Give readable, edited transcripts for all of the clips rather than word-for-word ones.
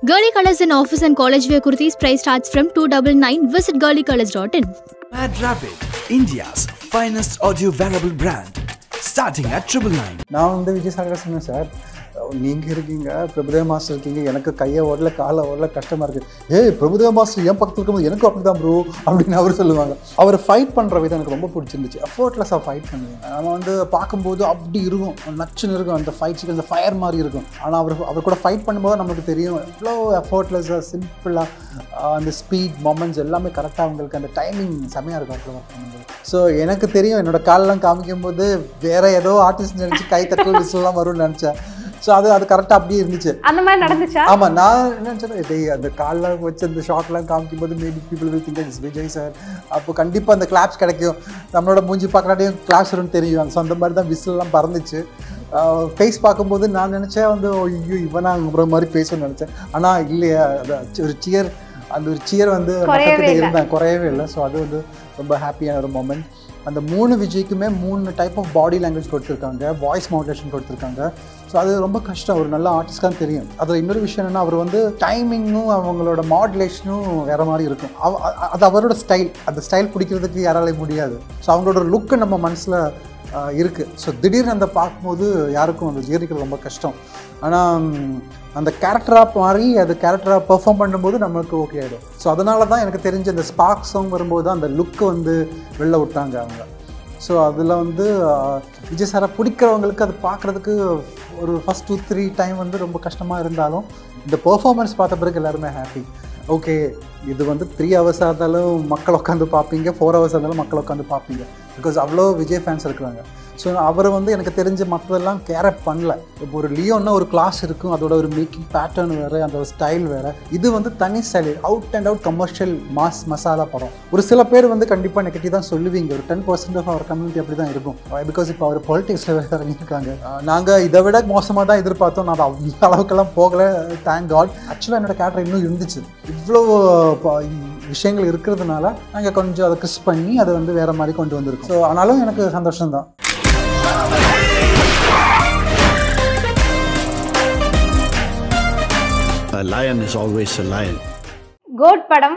Girly Colors in office and college wear kurtis price starts from 299. Visit girlycolors.in. Mad Rabbit, India's finest audio wearable brand, starting at 999. நான் வந்து விஜய் சாகர் சொன்னேன் sir, நீங்கள் இருக்கீங்க, Prabhudeva master இருக்கீங்க, எனக்கு கையை ஓடல காலை ஓடல கஷ்டமாக இருக்குது. ஏய் பிரபுதேவ மாஸ்டர் என் பக்கத்தில் இருக்கும்போது எனக்கும் அப்படி தான் ப்ரோ அப்படின்னு அவர் சொல்லுவாங்க. அவர் ஃபைட் பண்ணுற விதம் எனக்கு ரொம்ப பிடிச்சிருந்துச்சு. எஃபர்ட்லெஸ்ஸாக ஃபைட் பண்ணுவேன். நம்ம வந்து பார்க்கும்போது அப்படி இருக்கும், நச்சுன்னு இருக்கும், அந்த ஃபைட் சீக்கிரம் அந்த ஃபயர் மாதிரி இருக்கும். ஆனால் அவர் கூட ஃபைட் பண்ணும்போது நமக்கு தெரியும் எவ்வளோ எஃபர்ட்லெஸ்ஸாக சிம்பிளாக அந்த ஸ்பீட் மொமெண்ட்ஸ் எல்லாமே கரெக்டாக அவங்களுக்கு அந்த டைமிங் செம்மையாக இருக்கும் அப்படி ஒர்க் பண்ணும்போது. ஸோ எனக்கு தெரியும் என்னோட காலெலாம் காமிக்கும் போது வேறு ஏதோ ஆர்டிஸ்ட் நினச்சி கை தக்கல் விசிலாம் வரும்னு நினச்சேன். ஸோ அது கரெக்டாக அப்படியே இருந்துச்சு. அந்த மாதிரி நடந்துச்சா? ஆமாம், நான் என்ன நினச்சேன், அந்த கால்லாம் வச்சு அந்த ஷார்ட்லாம் காமிக்கும் போது maybe people will think it's Vijay sir. அப்போ கண்டிப்பாக அந்த கிளாப்ஸ் கிடைக்கும், நம்மளோட மூஞ்சி பார்க்கறாட்டையும் கிளாப்ஸ் வரும்னு தெரியும். ஸோ அந்த மாதிரி தான் விசில்லாம் பறந்துச்சு. ஃபேஸ் பார்க்கும்போது நான் நினச்சேன் வந்து ஐயோ இவனா அப்புறம் மாதிரி பேசணும்னு நினச்சேன். ஆனால் இல்லையா, ஒரு சியர், அந்த ஒரு சியர் வந்து மக்கள்கிட்ட இருந்தேன், குறையவே இல்லை. ஸோ அது வந்து ரொம்ப ஹாப்பியான ஒரு மொமெண்ட். அந்த 3 விஜய்க்குமே 3 டைப் ஆஃப் பாடி லாங்குவேஜ் கொடுத்துருக்காங்க, வாய்ஸ் மாடுலேஷன் கொடுத்துருக்காங்க. ஸோ அது ரொம்ப கஷ்டம், ஒரு நல்ல ஆர்டிஸ்ட்காக தெரியும். அதில் இன்னொரு விஷயம் என்னென்னா, அவர் வந்து டைமிங்கும் அவங்களோட மாடுலேஷனும் வேறு மாதிரி இருக்கும். அது அவரோட ஸ்டைல், அந்த ஸ்டைல் பிடிக்கிறதுக்கு யாராலையும் முடியாது. ஸோ அவங்களோட லுக்கு நம்ம மனசில் இருக்குது. ஸோ திடீர்னு அந்த பார்க்கும்போது யாருக்கும் அந்த ஜீரணிக்கிறது ரொம்ப கஷ்டம். ஆனால் அந்த கேரக்டராக மாறி அது கேரக்டராக பெர்ஃபார்ம் பண்ணும்போது நம்மளுக்கு ஓகே ஆகிடும். ஸோ அதனால தான் எனக்கு தெரிஞ்ச அந்த ஸ்பார்க் சாங் வரும்போது அந்த லுக்கு வந்து வெளில விட்டாங்க அவங்க. ஸோ அதில் வந்து விஜய் சாரை பிடிக்கிறவங்களுக்கு அது பார்க்குறதுக்கு ஒரு ஃபஸ்ட் 2-3 டைம் வந்து ரொம்ப கஷ்டமாக இருந்தாலும் இந்த பெர்ஃபார்மன்ஸ் பார்த்த பிறகு எல்லாருமே ஹாப்பி. ஓகே, இது வந்து 3 ஹவர்ஸாக இருந்தாலும் மக்கள் உட்காந்து பார்ப்பீங்க, 4 ஹவர்ஸாக இருந்தாலும் மக்கள் உட்காந்து பார்ப்பீங்க. பிகாஸ் அவ்வளோ விஜய் ஃபேன்ஸ் இருக்கிறாங்க. ஸோ அவர் வந்து எனக்கு தெரிஞ்ச மற்றதெல்லாம் கேரட் பண்ணல. இப்போ ஒரு லியோன்னா ஒரு கிளாஸ் இருக்கும், அதோட ஒரு மேக்கிங் பேட்டர்ன் வேறு, அந்த ஒரு ஸ்டைல் வேறு. இது வந்து தனி style, out and out commercial mass masala படம். ஒரு சில பேர் வந்து கண்டிப்பாக நெகட்டிவ் தான் சொல்லுவீங்க, ஒரு 10% ஆஃப் அவர் கம்யூனிட்டி அப்படி தான் இருக்கும். பிகாஸ் இப்போ அவர் பொலிட்டிக்ஸில் வேறு இறங்கியிருக்காங்க. நாங்கள் இதை விட மோசமாக தான் எதிர்பார்த்தோம், நான் அந்த அளவுக்கெல்லாம் போகலை, தேங்க் காட். ஆக்சுவலாக என்னோடய கேரக்டர் இன்னும் இருந்துச்சு. இவ்வளோ விஷயங்கள் இருக்கிறதுனால நாங்கள் கொஞ்சம் அதை கிறிஸ் பண்ணி அதை வந்து வேறு மாதிரி கொண்டு வந்திருக்கோம். ஸோ ஆனாலும் எனக்கு சந்தோஷம்தான். A lion is always a lion. GOAT படம்,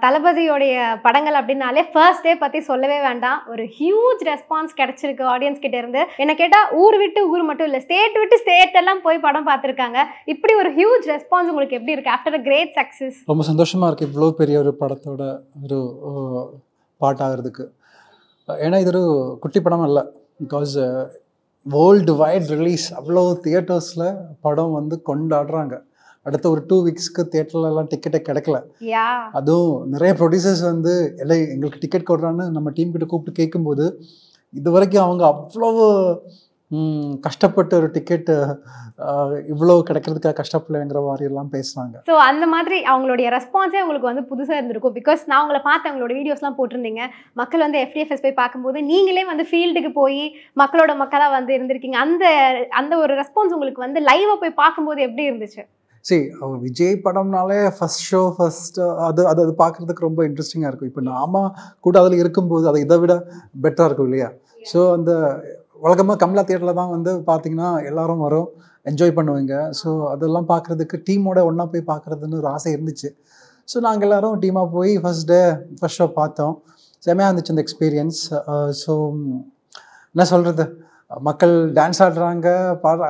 தளபதியோடைய படங்கள் அப்படின்னாலே ஃபர்ஸ்ட் டே பற்றி சொல்லவே வேண்டாம். ஒரு ஹியூஜ் ரெஸ்பான்ஸ் கிடச்சிருக்கு ஆடியன்ஸ் கிட்ட இருந்து. என்ன கேட்டால் ஊர் விட்டு ஊர் மட்டும் இல்லை, ஸ்டேட் விட்டு ஸ்டேட் எல்லாம் போய் படம் பார்த்துருக்காங்க. இப்படி ஒரு ஹியூஜ் ரெஸ்பான்ஸ் உங்களுக்கு எப்படி இருக்குது ஆஃப்டர் அ கிரேட் சக்ஸஸ்? ரொம்ப சந்தோஷமாக இருக்குது இவ்வளோ பெரிய ஒரு படத்தோட ஒரு பாட்டாகிறதுக்கு. ஏன்னா இது ஒரு குட்டி படம் இல்லை, பிகாஸ் வேர்ல்டு வைட் ரிலீஸ், அவ்வளோ தியேட்டர்ஸில் படம் வந்து கொண்டாடுறாங்க. அடுத்த ஒரு 2 வீக்ஸ்க்கு தியேட்டர்லலாம் டிக்கெட்டே கிடைக்கல. அதுவும் நிறைய ப்ரொடியூசர்ஸ் வந்து எல்லாம் எங்களுக்கு டிக்கெட் கொடுறான்னு நம்ம டீம் கிட்ட கூப்பிட்டு கேட்கும்போது இது வரைக்கும் அவங்க அவ்வளோ கஷ்டப்பட்டு ஒரு டிக்கெட்டு இவ்வளோ கிடைக்கிறதுக்காக கஷ்டப்படலைங்கிற மாதிரி எல்லாம் பேசுனாங்க. ஸோ அந்த மாதிரி அவங்களுடைய ரெஸ்பான்ஸே உங்களுக்கு வந்து புதுசாக இருந்திருக்கும். பிகாஸ் நான் உங்களை பார்த்து அவங்களோட வீடியோஸ்லாம் போட்டிருந்தீங்க. மக்கள் வந்து FTFS போய் பார்க்கும்போது நீங்களே வந்து ஃபீல்டுக்கு போய் மக்களோட மக்களாக வந்து இருந்திருக்கீங்க. அந்த அந்த ஒரு ரெஸ்பான்ஸ் உங்களுக்கு வந்து லைவாக போய் பார்க்கும்போது எப்படி இருந்துச்சு? சரி, அவங்க விஜய் படம்னாலே ஃபஸ்ட் ஷோ அது பார்க்குறதுக்கு ரொம்ப இன்ட்ரெஸ்டிங்காக இருக்கும். இப்போ நாம கூட அதில் இருக்கும்போது அதை இதை விட பெட்டராக இருக்கும் இல்லையா? ஸோ அந்த வழக்கமாக கமலா தியேட்டரில் தான் வந்து பார்த்திங்கன்னா எல்லோரும் வரும், என்ஜாய் பண்ணுவீங்க. ஸோ அதெல்லாம் பார்க்குறதுக்கு டீமோட ஒன்றா போய் பார்க்குறதுன்னு ஒரு ஆசை இருந்துச்சு. ஸோ நாங்கள் எல்லோரும் டீமாக போய் ஃபஸ்ட் ஷோ பார்த்தோம். செம்மையாக இருந்துச்சு அந்த எக்ஸ்பீரியன்ஸ். ஸோ என்ன சொல்கிறது, மக்கள் டான்ஸ் ஆடுறாங்க,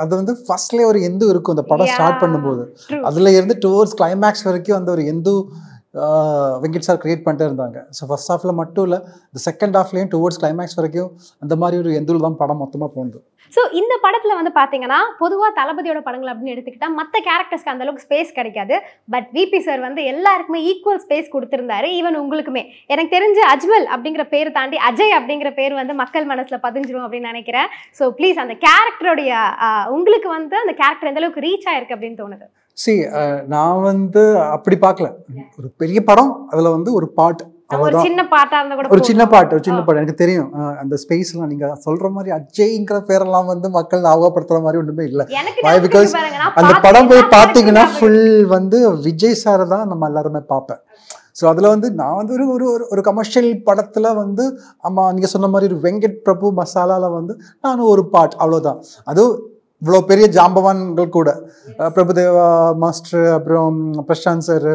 அது வந்து ஃபர்ஸ்ட்லேயே ஒரு எந்து இருக்கும் அந்த படம் ஸ்டார்ட் பண்ணும்போது. அதில் இருந்து டுவர்ட்ஸ் கிளைமேக்ஸ் வரைக்கும் அந்த ஒரு எந்து வெங்கட் சார் கிரியேட் பண்ணிட்டே இருந்தாங்க. ஸோ ஃபர்ஸ்ட் ஹாஃபில் மட்டும் இல்லை, இந்த செகண்ட் ஹாஃப்லேயும் டுவர்ட்ஸ் கிளைமேக்ஸ் வரைக்கும் அந்த மாதிரி ஒரு எந்தில் தான் படம் மொத்தமாக போகுது. ஸோ இந்த படத்தில் வந்து பார்த்தீங்கன்னா பொதுவாக தளபதியோட படங்கள் அப்படின்னு எடுத்துக்கிட்டால் மற்ற கேரக்டர்ஸ்க்கு அந்தளவுக்கு ஸ்பேஸ் கிடைக்காது. பட் விபி சார் வந்து எல்லாருக்குமே ஈக்குவல் ஸ்பேஸ் கொடுத்துருந்தாரு, ஈவன் உங்களுக்குமே. எனக்கு தெரிஞ்ச அஜ்மல் அப்படிங்கிற பேர் தாண்டி அஜய் அப்படிங்கிற பேர் வந்து மக்கள் மனசில் பதிஞ்சிரும் அப்படின்னு நினைக்கிறேன். ஸோ ப்ளீஸ் அந்த கேரக்டருடைய உங்களுக்கு வந்து அந்த கேரக்டர் எந்த அளவுக்கு ரீச் ஆயிருக்கு அப்படின்னு தோணுது? நான் வந்து அப்படி பார்க்கல, ஒரு பெரிய படம் அதில் வந்து ஒரு பாட்டு, ஒரு சின்ன பாட்டு, ஒரு சின்ன பாட்டு எனக்கு தெரியும். அந்த ஸ்பேஸ்லாம் நீங்க சொல்ற மாதிரி அஜய்ங்கிற பேரெல்லாம் வந்து மக்கள் ஞாபகப்படுத்துற மாதிரி ஒன்றுமே இல்லை. பிகாஸ் அந்த படம் போய் பார்த்தீங்கன்னா ஃபுல் வந்து விஜய் சாரை தான் நம்ம எல்லாருமே பார்ப்பேன். ஸோ அதில் வந்து நான் வந்து ஒரு கமர்ஷியல் படத்தில் வந்து ஆமாம் நீங்கள் சொன்ன மாதிரி ஒரு வெங்கட் பிரபு மசாலாவில் வந்து நானும் ஒரு பாட், அவ்வளோதான். அதுவும் இவ்வளோ பெரிய ஜாம்பவான்கள் கூட பிரபுதேவா மாஸ்டர், அப்புறம் பிரசாந்த் சார்,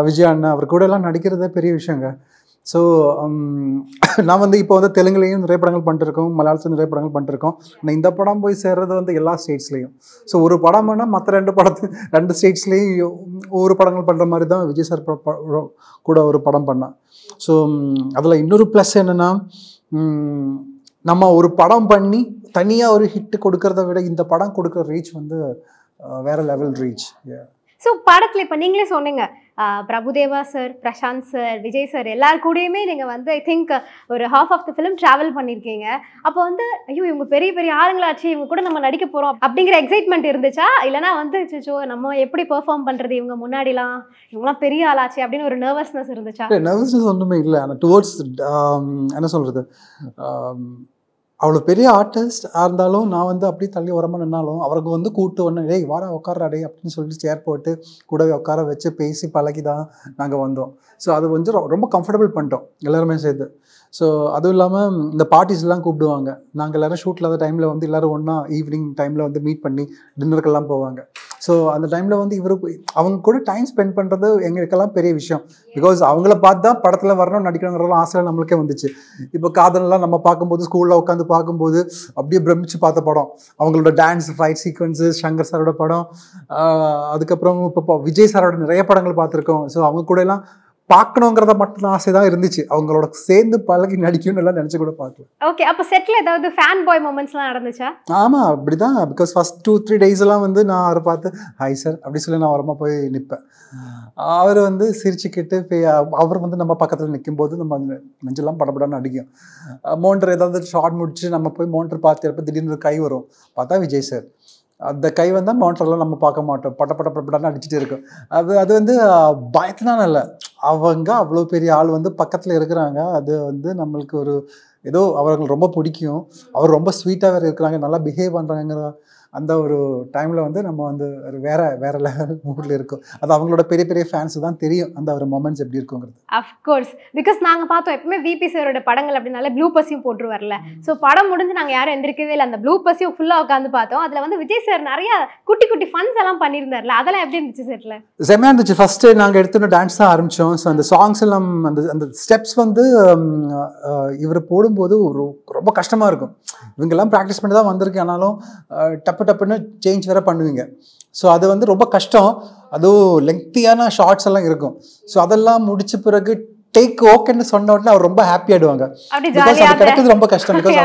விஜய் அண்ணா, அவர் கூட எல்லாம் நடிக்கிறதே பெரிய விஷயங்க. ஸோ நான் வந்து இப்போ வந்து தெலுங்குலேயும் நிறைய படங்கள் பண்ணிட்டுருக்கோம், மலையாளத்தில் நிறைய படங்கள் பண்ணிட்டுருக்கோம். நான் இந்த படம் போய் சேர்றது வந்து எல்லா ஸ்டேட்ஸ்லேயும். ஸோ ஒரு படம்னா மற்ற 2 ஸ்டேட்ஸ்லேயும் ஒவ்வொரு படங்கள் பண்ணுற மாதிரி தான் விஜய் சார் கூட ஒரு படம் பண்ணேன். ஸோ அதில் இன்னொரு ப்ளஸ் என்னென்னா, நம்ம ஒரு படம் பண்ணி தனியாக ஒரு ஹிட் கொடுக்கறத விட இந்த படம் கொடுக்குற ரீச் வந்து வேற லெவல் ரீச். ஸோ படத்தில் இப்போ நீங்களே சொன்னீங்க Prabhudeva sir, Prashanth sir, Vijay sir எல்லாரு கூடயுமே நீங்கள் வந்து ஐ திங்க் ஒரு half of the film travel பண்ணியிருக்கீங்க. அப்போ வந்து ஐயோ இவங்க பெரிய பெரிய ஆளுங்களாச்சு, இவங்க கூட நம்ம நடிக்க போகிறோம் அப்படிங்கிற எக்ஸைட்மெண்ட் இருந்துச்சா? இல்லைனா வந்து சோ நம்ம எப்படி பெர்ஃபார்ம் பண்ணுறது, இவங்க முன்னாடிலாம் இவங்களாம் பெரிய ஆளாச்சு அப்படின்னு ஒரு நர்வஸ்னஸ் இருந்துச்சா? நர்வஸ்னஸ் ஒன்றுமே இல்லை. ஆனால் டுவோர்ட்ஸ் என்ன சொல்கிறது, அவ்வளோ பெரிய ஆர்டிஸ்ட் இருந்தாலும் நான் வந்து அப்படியே தள்ளி உரமாக நின்னாலும் அவருக்கு வந்து கூட்டு ஒன்று, டேய் வாடா உட்கார டே அப்படின்னு சொல்லிட்டு சேர் போட்டு கூடவே உட்கார வச்சு பேசி பழகி தான் நாங்கள் வந்தோம். ஸோ அது வந்து ரொம்ப கம்ஃபர்டபுள் பண்ணிட்டோம் எல்லாருமே சேர்த்து. ஸோ அதுவும் இல்லாமல் இந்த பார்ட்டிஸ்லாம் கூப்பிடுவாங்க. நாங்கள் எல்லோரும் ஷூட் இல்லாத டைமில் வந்து எல்லோரும் ஒன்றா ஈவினிங் டைமில் வந்து மீட் பண்ணி டின்னருக்கெல்லாம் போவாங்க. ஸோ அந்த டைமில் வந்து அவங்க கூட டைம் ஸ்பெண்ட் பண்ணுறது எங்களுக்கெல்லாம் பெரிய விஷயம். பிகாஸ் அவங்கள பார்த்து தான் படத்தில் வரணும், நடிக்கணுங்கிறதுலாம் ஆசையில் நம்மளுக்கே வந்துச்சு. இப்போ காதலெலாம் நம்ம பார்க்கும்போது, ஸ்கூலில் உட்காந்து பார்க்கும்போது அப்படியே பிரமிச்சு பார்த்த படம் அவங்களோட டான்ஸ் ஃபைட் சீக்வன்ஸு, சங்கர் சாரோட படம், அதுக்கப்புறம் இப்போ விஜய் சாரோட நிறைய படங்கள் பார்த்துருக்கோம். ஸோ அவங்க கூட எல்லாம் பார்க்கணுங்கிறத மட்டும் ஆசை தான் இருந்துச்சு. அவங்களோட சேர்ந்து பழகி நடிக்கணும்னு எல்லாம் நினச்சி கூட பார்க்கல. ஓகே, அப்போ செட்டில் ஏதாவது ஃபேன் பாய் மூமெண்ட்ஸ்லாம் நடந்துச்சா? ஆமாம், அப்படி தான். பிகாஸ் ஃபஸ்ட் 2-3 டேஸ்லாம் வந்து நான் அவரை பார்த்து ஹாய் சார் அப்படி சொல்லி நான் வரமா போய் நிற்பேன். அவர் வந்து சிரிச்சுக்கிட்டு அவர் வந்து நம்ம பக்கத்தில் நிற்கும்போது நம்ம நெஞ்செல்லாம் படப்படான்னு அடிக்கும். மோண்டர் ஏதாவது ஷார்ட் முடிச்சு நம்ம போய் மோண்டர் பார்த்து இருப்ப திடீர்னு கை வரும், பார்த்தா விஜய் சார். அந்த கை வந்தால் மோட்டர்லாம் நம்ம பார்க்க மாட்டோம், படப்படப்படன்னு அடிச்சுட்டு இருக்கும். அது வந்து பயத்தினால இல்லை, அவங்க அவ்வளோ பெரிய ஆள் வந்து பக்கத்தில் இருக்கிறாங்க. அது வந்து நம்மளுக்கு ஒரு ஏதோ அவர்கள் ரொம்ப பிடிக்கும். அவர் ரொம்ப ஸ்வீட்டாக வேறு இருக்கிறாங்க, நல்லா பிஹேவ் பண்ணுறாங்கிற அந்த ஒரு டைமில் வந்து நம்ம வந்து ஒரு வேற லெவல் மூடில் இருக்கும். அது அவங்களோட பெரிய பெரிய ஃபேன்ஸு தான் தெரியும் அந்த ஒரு மொமெண்ட்ஸ் எப்படி இருக்குங்கிறது. அஃப்கோர்ஸ், பிகாஸ் நாங்கள் பார்த்தோம் எப்பவுமே விபி சாரோட படங்கள் அப்படின்னால ப்ளூ பஸ்ஸையும் போட்டு வரல. ஸோ படம் முடிஞ்சு நாங்கள் யாரும் எந்திரிக்கவே இல்லை, அந்த ப்ளூ பஸ்ஸையும் ஃபுல்லாக உட்காந்து பார்த்தோம். அதில் வந்து விஜய் சார் நிறைய குட்டி குட்டி ஃபன்ஸ் எல்லாம் பண்ணியிருந்தார்ல, அதெல்லாம் எப்படி இருந்துச்சு செட்டில்? செம்மையாக இருந்துச்சு. ஃபஸ்ட்டு நாங்கள் எடுத்துகிட்டு டான்ஸ் தான் ஆரம்பித்தோம். ஸோ அந்த சாங்ஸ் எல்லாம் அந்த ஸ்டெப்ஸ் வந்து இவர் போடும்போது ரொம்ப கஷ்டமாக இருக்கும். இவங்கெல்லாம் ப்ராக்டிஸ் பண்ணி தான் வந்திருக்கு, ஆனாலும் டப்புன்னு சேஞ்ச் வேற பண்ணுவீங்க. ஸோ அது வந்து ரொம்ப கஷ்டம். அதுவும் லெங்க்தியான ஷார்ட்ஸ் எல்லாம் இருக்கும். ஸோ அதெல்லாம் முடிச்ச பிறகு டேக் ஓகேன்னு சொன்ன உடனே அவர் ரொம்ப ஹாப்பி ஆயிடுவாங்க. பிகாஸ் அது கிடைக்கிறது ரொம்ப கஷ்டம். பிகாஸ்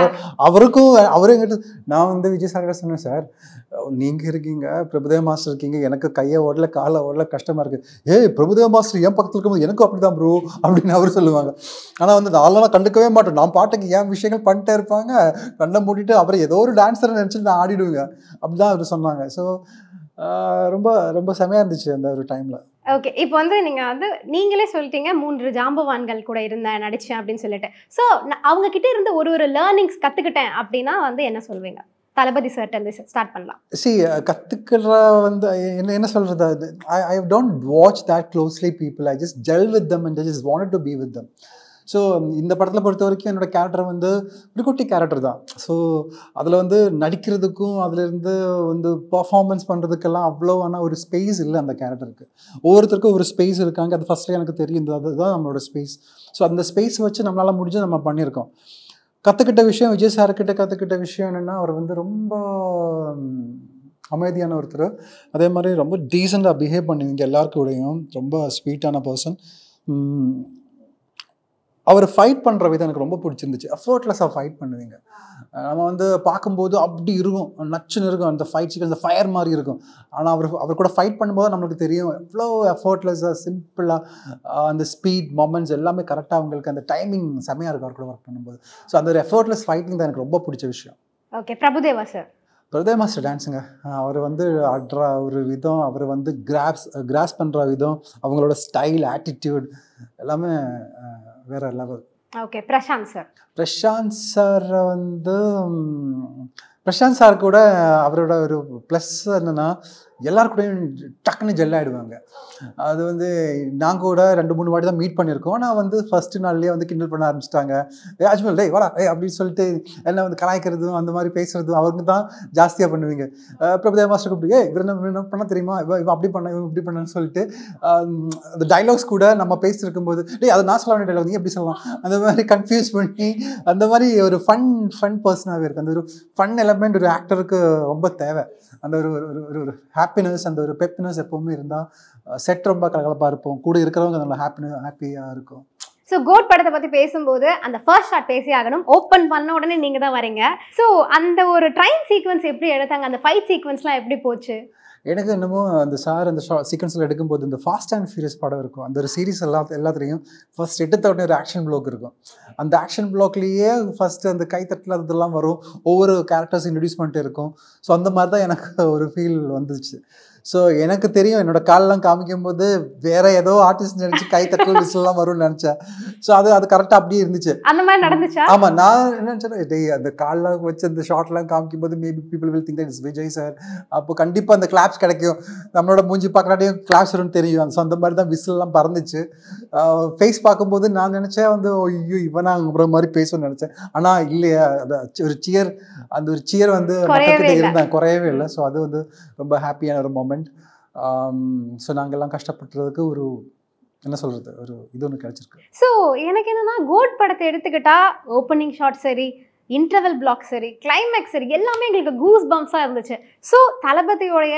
அவரும் எங்கிட்ட நான் வந்து விஜய் சார் சொன்னேன், சார் நீங்கள் இருக்கீங்க, பிரபுதேவா மாஸ்டர் இருக்கீங்க, எனக்கு கையை ஓடல காலை ஓடல கஷ்டமாக இருக்குது. பிரபுதேவா மாஸ்டர் என் பக்கத்தில் இருக்கும்போது எனக்கும் அப்படி தான் ப்ரோ அப்படின்னு அவர் சொல்லுவாங்க. ஆனால் வந்து அதெல்லாம் கண்டுக்கவே மாட்டோம். நான் பாட்டுக்கு என் விஷயங்கள் பண்ணிட்டே இருப்பாங்க, கண்ணை மூடிட்டு அப்புறம் ஏதோ ஒரு டான்ஸரை நினச்சிட்டு நான் ஆடிடுவேங்க. அப்படி தான் அவர் சொன்னாங்க. ஸோ ரொம்ப ரொம்ப செமையாக இருந்துச்சு அந்த ஒரு டைமில். ஓகே, இப்போ வந்து நீங்கள் வந்து நீங்களே சொல்லிட்டீங்க 3 ஜாம்பவான்கள் கூட இருந்தேன் நடித்தேன் அப்படின்னு சொல்லிட்டு. ஸோ அவங்க கிட்ட இருந்து ஒரு லேர்னிங்ஸ் கற்றுக்கிட்டேன் அப்படின்னா வந்து என்ன சொல்வீங்க? தளபதி சார்ட்ட ஸ்டார்ட் பண்ணலாம். கற்றுக்கிற வந்து என்ன சொல்கிறது, I don't watch that closely people. I just gel with them and I just wanted to be with them. So இந்த படத்தில் பொறுத்த வரைக்கும் என்னோடய கேரக்டர் வந்து ஒரு குட்டி கேரக்டர் தான். ஸோ அதில் வந்து நடிக்கிறதுக்கும் அதுலேருந்து வந்து பர்ஃபார்மன்ஸ் பண்ணுறதுக்கெல்லாம் அவ்வளோவான ஒரு ஸ்பேஸ் இல்லை அந்த கேரக்டருக்கு. ஒவ்வொருத்தருக்கும் ஒரு ஸ்பேஸ் இருக்காங்க, அது ஃபஸ்ட்லேயே எனக்கு தெரியும், அதுதான் நம்மளோட ஸ்பேஸ். ஸோ அந்த ஸ்பேஸ் வச்சு நம்மளால் முடிஞ்சு நம்ம பண்ணியிருக்கோம். கற்றுக்கிட்ட விஷயம், விஜய் சார்கிட்ட கற்றுக்கிட்ட விஷயம் என்னென்னா, அவர் வந்து ரொம்ப அமைதியான ஒருத்தர். அதே மாதிரி ரொம்ப டீசெண்டாக பிஹேவ் பண்ணுவீங்க எல்லாருக்கூடையும், ரொம்ப ஸ்வீட்டான பர்சன். அவர் ஃபைட் பண்ணுற விதம் எனக்கு ரொம்ப பிடிச்சிருந்துச்சு. எஃபர்ட்லெஸ்ஸாக ஃபைட் பண்ணுவீங்க. நம்ம வந்து பார்க்கும்போது அப்படி இருக்கும், நச்சுன்னு இருக்கும் அந்த ஃபைட் சீக்வன்ஸ், அந்த ஃபயர் மாதிரி இருக்கும். ஆனால் அவர் கூட ஃபைட் பண்ணும்போது நம்மளுக்கு தெரியும் எவ்வளோ எஃபர்ட்லெஸ்ஸாக சிம்பிளாக அந்த ஸ்பீட் மொமெண்ட்ஸ் எல்லாமே கரெக்டாக அவங்களுக்கு அந்த டைமிங் செமையாக இருக்கும் அவர் கூட ஒர்க் பண்ணும்போது. ஸோ அந்த ஒரு எஃபர்ட்லெஸ் ஃபைட்டிங் தான் எனக்கு ரொம்ப பிடிச்ச விஷயம். Okay, Prabhudeva sir. Prabhudeva master டான்ஸுங்க. அவர் வந்து ஆடுற ஒரு விதம், அவர் வந்து கிராஸ் பண்ணுற விதம், அவங்களோட ஸ்டைல், ஆட்டிடியூட் எல்லாமே வேற level. Okay, Prashanth sir. Prashanth sir கூட அவரோட ஒரு ப்ளஸ் என்னென்னா, எல்லாருக்கூடையும் டக்குன்னு ஜெல் ஆகிடுவாங்க. அது வந்து நாங்கள் கூட 2-3 வாட்டி தான் மீட் பண்ணியிருக்கோம். ஆனால் வந்து ஃபஸ்ட்டு நாள்லேயே வந்து கிண்டல் பண்ண ஆரம்பிச்சிட்டாங்க. அஜ்மல் டேய் வாடா அப்படின்னு சொல்லிட்டு என்ன வந்து கலாய்க்கிறதும் அந்த மாதிரி பேசுகிறதும் அவங்க தான் ஜாஸ்தியாக பண்ணுவீங்க. பிரபுதேவா மாஸ்டர் கூப்பிட்டு இவர் என்ன பண்ண தெரியுமா, இவன் அப்படி பண்ண இவன் இப்படி பண்ணன்னு சொல்லிட்டு அந்த டைலாக்ஸ் கூட நம்ம பேசியிருக்கும் போது டேய் அது நான் சொல்ல வேண்டிய டைலாக் நீ எப்படி சொல்லலாம் அந்த மாதிரி கன்ஃபியூஸ் பண்ணி அந்த மாதிரி ஒரு ஃபன் பர்சனாகவே இருக்குது. அந்த ஒரு ஃபன் எலமெண்ட் ஒரு ஆக்டருக்கு ரொம்ப தேவை. அந்த ஒரு ஒரு ஹாப்பினஸ் அந்த ஒரு பெப்னஸ் எப்போவுமே இருந்தால் செட் ரொம்ப கலகலப்பாக இருப்போம், கூட இருக்கிறவங்க நல்லா ஹாப்பியாக இருக்கும். ஸோ கோட் படத்தை பற்றி பேசும்போது அந்த ஃபர்ஸ்ட் ஷாட் பேசி ஆகணும். ஓப்பன் பண்ண உடனே நீங்கள் தான் வரீங்க. ஸோ அந்த ஒரு ட்ரெயின் சீக்வன்ஸ் எப்படி எடுத்தாங்க, அந்த ஃபைட் சீக்வன்ஸ்லாம் எப்படி போச்சு? எனக்கு என்னமோ அந்த சார் அந்த சீக்வன்ஸில் எடுக்கும்போது இந்த ஃபாஸ்ட் அண்ட் ஃபியூரியஸ் படம் இருக்கும், அந்த ஒரு சீரீஸ் எல்லாத்துலேயும் ஃபர்ஸ்ட் எடுத்த உடனே ஒரு ஆக்ஷன் பிளாக் இருக்கும். அந்த ஆக்ஷன் பிளாக்லேயே ஃபஸ்ட்டு அந்த கைத்தட்டில் அதெல்லாம் வரும், ஒவ்வொரு கேரக்டர்ஸ் இன்ட்ரடியூஸ் பண்ணிட்டு இருக்கும். ஸோ அந்த மாதிரி தான் எனக்கு ஒரு ஃபீல் வந்துச்சு. ஸோ எனக்கு தெரியும் என்னோட காலெலாம் காமிக்கும் போது வேற ஏதோ ஆர்டிஸ்ட் நினச்சி கைத்தட்டல் விசிலாம் வரும்னு நினச்சேன். ஸோ அது கரெக்டாக அப்படியே இருந்துச்சு. அந்த மாதிரி நடந்துச்சா? ஆமாம், நான் என்ன நினச்சேன் அந்த காலெலாம் வச்சு அந்த ஷார்ட்லாம் காமிக்கும் போது maybe people will think that is Vijay sir. அப்போ கண்டிப்பாக அந்த கிளாப்ஸ் கிடைக்கும், நம்மளோட மூஞ்சி பார்க்கறாட்டையும் கிளாப்ஸ் வரும்னு தெரியும். ஸோ அந்த மாதிரி தான் விசில்லாம் பறந்துச்சு. ஃபேஸ் பார்க்கும்போது நான் நினச்சேன் வந்து ஐயோ இவனா அப்புற மாதிரி பேசணும்னு நினச்சேன். ஆனால் இல்லையா, ஒரு சியர் அந்த ஒரு சியர் வந்து மக்கள்கிட்ட இருந்தாங்க, குறையவே இல்லை. ஸோ அது வந்து ரொம்ப ஹாப்பியான ஒரு மொமெண்ட். ஸோ நாங்கள்லாம் கஷ்டப்பட்டுறதுக்கு ஒரு என்ன சொல்கிறது ஒரு இது ஒன்று கிடச்சிருக்கு. ஸோ எனக்கு என்னன்னா கோட் படத்தை எடுத்துக்கிட்டா ஓப்பனிங் ஷாட் சரி, இன்டர்வல் பிளாக் சரி, கிளைமேக்ஸ் சரி, எல்லாமே எங்களுக்கு கூஸ் பம்ப்ஸாக இருந்துச்சு. ஸோ தளபதியோடைய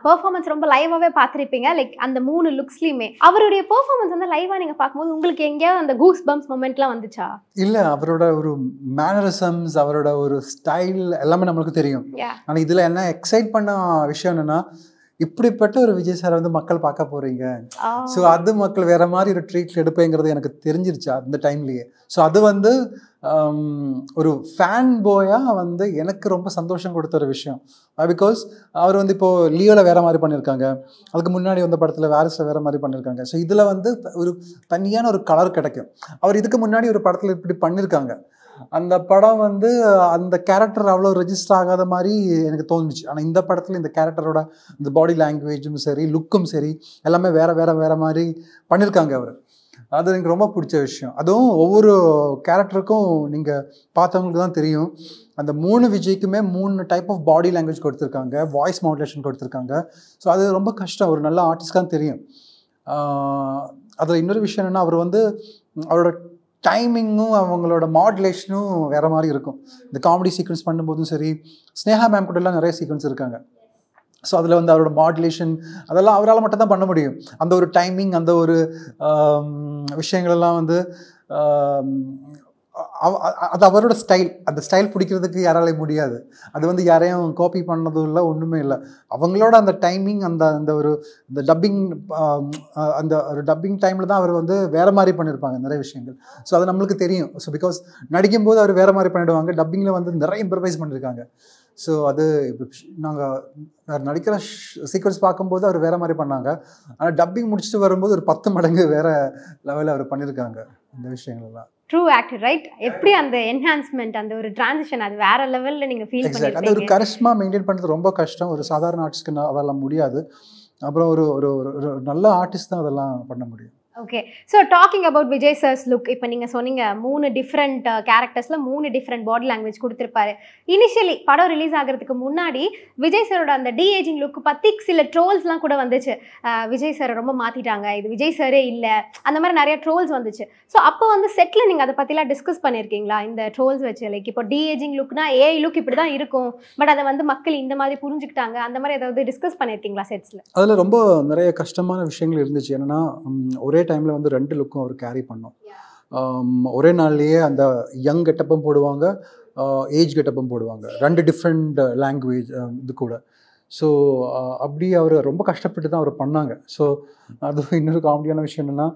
பெர்ஃபார்மன்ஸ் ரொம்ப லைவாகவே பார்த்துருப்பீங்க. லைக் அந்த 3 லுக்ஸ்லையுமே அவருடைய பெர்ஃபார்மன்ஸ் வந்து லைவாக நீங்கள் பார்க்கும்போது உங்களுக்கு எங்கேயாவது அந்த கூஸ் பம்ப்ஸ் மொமெண்ட்லாம் வந்துச்சா? இல்லை, அவரோட ஒரு மேனரிசம்ஸ் அவரோட ஒரு ஸ்டைல் எல்லாமே நம்மளுக்கு தெரியும். ஆனால் இதில் என்ன எக்ஸைட் பண்ண விஷயம் என்னென்னா, இப்படிப்பட்ட ஒரு விஜய் சாரை வந்து மக்கள் பார்க்க போகிறீங்க. ஸோ அது மக்கள் வேறு மாதிரி ஒரு ட்ரீட் எடுப்பேங்கிறது எனக்கு தெரிஞ்சிருச்சு அந்த டைம்லேயே. ஸோ அது வந்து ஒரு ஃபேன் பாயாக வந்து எனக்கு ரொம்ப சந்தோஷம் கொடுத்த ஒரு விஷயம். பிகாஸ் அவர் வந்து இப்போது லியோவில் வேறு மாதிரி பண்ணியிருக்காங்க, அதுக்கு முன்னாடி வந்த படத்தில் வாரிசில் வேறு மாதிரி பண்ணியிருக்காங்க. ஸோ இதில் வந்து ஒரு தனியான ஒரு கலர் கிடைக்கும். அவர் இதுக்கு முன்னாடி ஒரு படத்தில் இப்படி பண்ணியிருக்காங்க, அந்த படம் வந்து அந்த கேரக்டர் அவ்வளோ ரெஜிஸ்டர் ஆகாத மாதிரி எனக்கு தோணுச்சு. ஆனால் இந்த படத்தில் இந்த கேரக்டரோட இந்த பாடி லாங்குவேஜும் சரி, லுக்கும் சரி, எல்லாமே வேறு மாதிரி பண்ணியிருக்காங்க அவர். அது எனக்கு ரொம்ப பிடிச்ச விஷயம். அதுவும் ஒவ்வொரு கேரக்டருக்கும் நீங்கள் பார்த்தவங்களுக்கு தான் தெரியும், அந்த 3 விஜய்க்குமே 3 டைப் ஆஃப் பாடி லாங்குவேஜ் கொடுத்துருக்காங்க, வாய்ஸ் மாடுலேஷன் கொடுத்துருக்காங்க. ஸோ அது ரொம்ப கஷ்டம், ஒரு நல்ல ஆர்டிஸ்ட் தான் தெரியும். அதில் இன்னொரு விஷயம் என்னென்னா, அவர் வந்து அவரோட டைமிங்கும் அவங்களோட மாடுலேஷனும் வேறு மாதிரி இருக்கும். இந்த காமெடி சீக்வன்ஸ் பண்ணும்போதும் சரி, ஸ்னேகா மேம் கூடலாம் நிறைய சீக்வன்ஸ் இருக்காங்க. ஸோ அதில் வந்து அவரோட மாடுலேஷன் அதெல்லாம் அவரால் மட்டும் தான் பண்ண முடியும். அந்த ஒரு டைமிங் அந்த ஒரு விஷயங்களெல்லாம் வந்து அது அவரோட ஸ்டைல். அந்த ஸ்டைல் பிடிக்கிறதுக்கு யாராலையும் முடியாது. அது வந்து யாரையும் காப்பி பண்ணதும் இல்லை, ஒன்றுமே இல்லை. அவங்களோட அந்த டைமிங் அந்த ஒரு இந்த டப்பிங் அந்த ஒரு டப்பிங் டைமில் தான் அவர் வந்து வேறு மாதிரி பண்ணியிருப்பாங்க நிறைய விஷயங்கள். ஸோ அது நம்மளுக்கு தெரியும். ஸோ பிகாஸ் நடிக்கும்போது அவர் வேறு மாதிரி பண்ணிவிடுவாங்க, டப்பிங்கில் வந்து நிறைய இம்ப்ரவைஸ் பண்ணியிருக்காங்க. ஸோ அது நாங்கள் நடிக்கிற சீக்வன்ஸ் பார்க்கும்போது அவர் வேறு மாதிரி பண்ணாங்க, ஆனால் டப்பிங் முடிச்சுட்டு வரும்போது ஒரு 10 மடங்கு வேறு லெவலில் அவர் பண்ணியிருக்காங்க இந்த விஷயங்கள்லாம். True actor right. எப்படி அந்த என்ஹான்ஸ்மெண்ட் அந்த ஒரு டிரான்சிஷன் அது வேற லெவலில் நீங்கள் ஃபீல் பண்ணிருக்கீங்க. அந்த ஒரு கரிஷ்மா மெயின்டைன் பண்ணுறது ரொம்ப கஷ்டம், ஒரு சாதாரண ஆர்டிஸ்ட்க்கு அதெல்லாம் முடியாது. அப்புறம் ஒரு ஒரு நல்ல ஆர்டிஸ்ட் தான் அதெல்லாம் பண்ண முடியும். Okay, so talking about Vijay sir's look, இப்போ நீங்கள் சொன்னீங்க 3 டிஃப்ரெண்ட் கேரக்டர்ஸில் 3 டிஃப்ரெண்ட் பாடி லாங்குவேஜ் கொடுத்துருப்பாரு. இனிஷியலி படம் ரிலீஸ் ஆகிறதுக்கு முன்னாடி விஜய் சாரோட அந்த டிஏஜிங் லுக் பற்றி சில ட்ரோல்ஸ்லாம் கூட வந்துச்சு. விஜய் சாரை ரொம்ப மாற்றிட்டாங்க, இது விஜய் சாரே இல்லை, அந்த மாதிரி நிறைய ட்ரோல்ஸ் வந்துச்சு. ஸோ அப்போ வந்து செட்டில் நீங்கள் அதை பற்றிலாம் டிஸ்கஸ் பண்ணியிருக்கீங்களா? இந்த ட்ரோல்ஸ் வச்சு லைக் இப்போ டிஏஜிங் லுக்னா ஏஐ லுக் இப்படி தான் இருக்கும், பட் அதை வந்து மக்கள் இந்த மாதிரி புரிஞ்சுக்கிட்டாங்க, அந்த மாதிரி ஏதாவது டிஸ்கஸ் பண்ணியிருக்கீங்களா செட்ஸில்? அதில் ரொம்ப நிறைய கஷ்டமான விஷயங்கள் இருந்துச்சு. என்னென்னா ஒரே டைமில் வந்து 2 லுக்கும் அவர் கேரி பண்ணோம். ஒரே நாள்லேயே அந்த யங் கெட்டப்பும் போடுவாங்க, ஏஜ் கெட்டப்பும் போடுவாங்க, 2 டிஃப்ரெண்ட் லாங்குவேஜ் இது கூட. ஸோ அப்படி அவர் ரொம்ப கஷ்டப்பட்டு தான் அவர் பண்ணாங்க. ஸோ அது இன்னொரு காமெடியான விஷயம் என்னென்னா,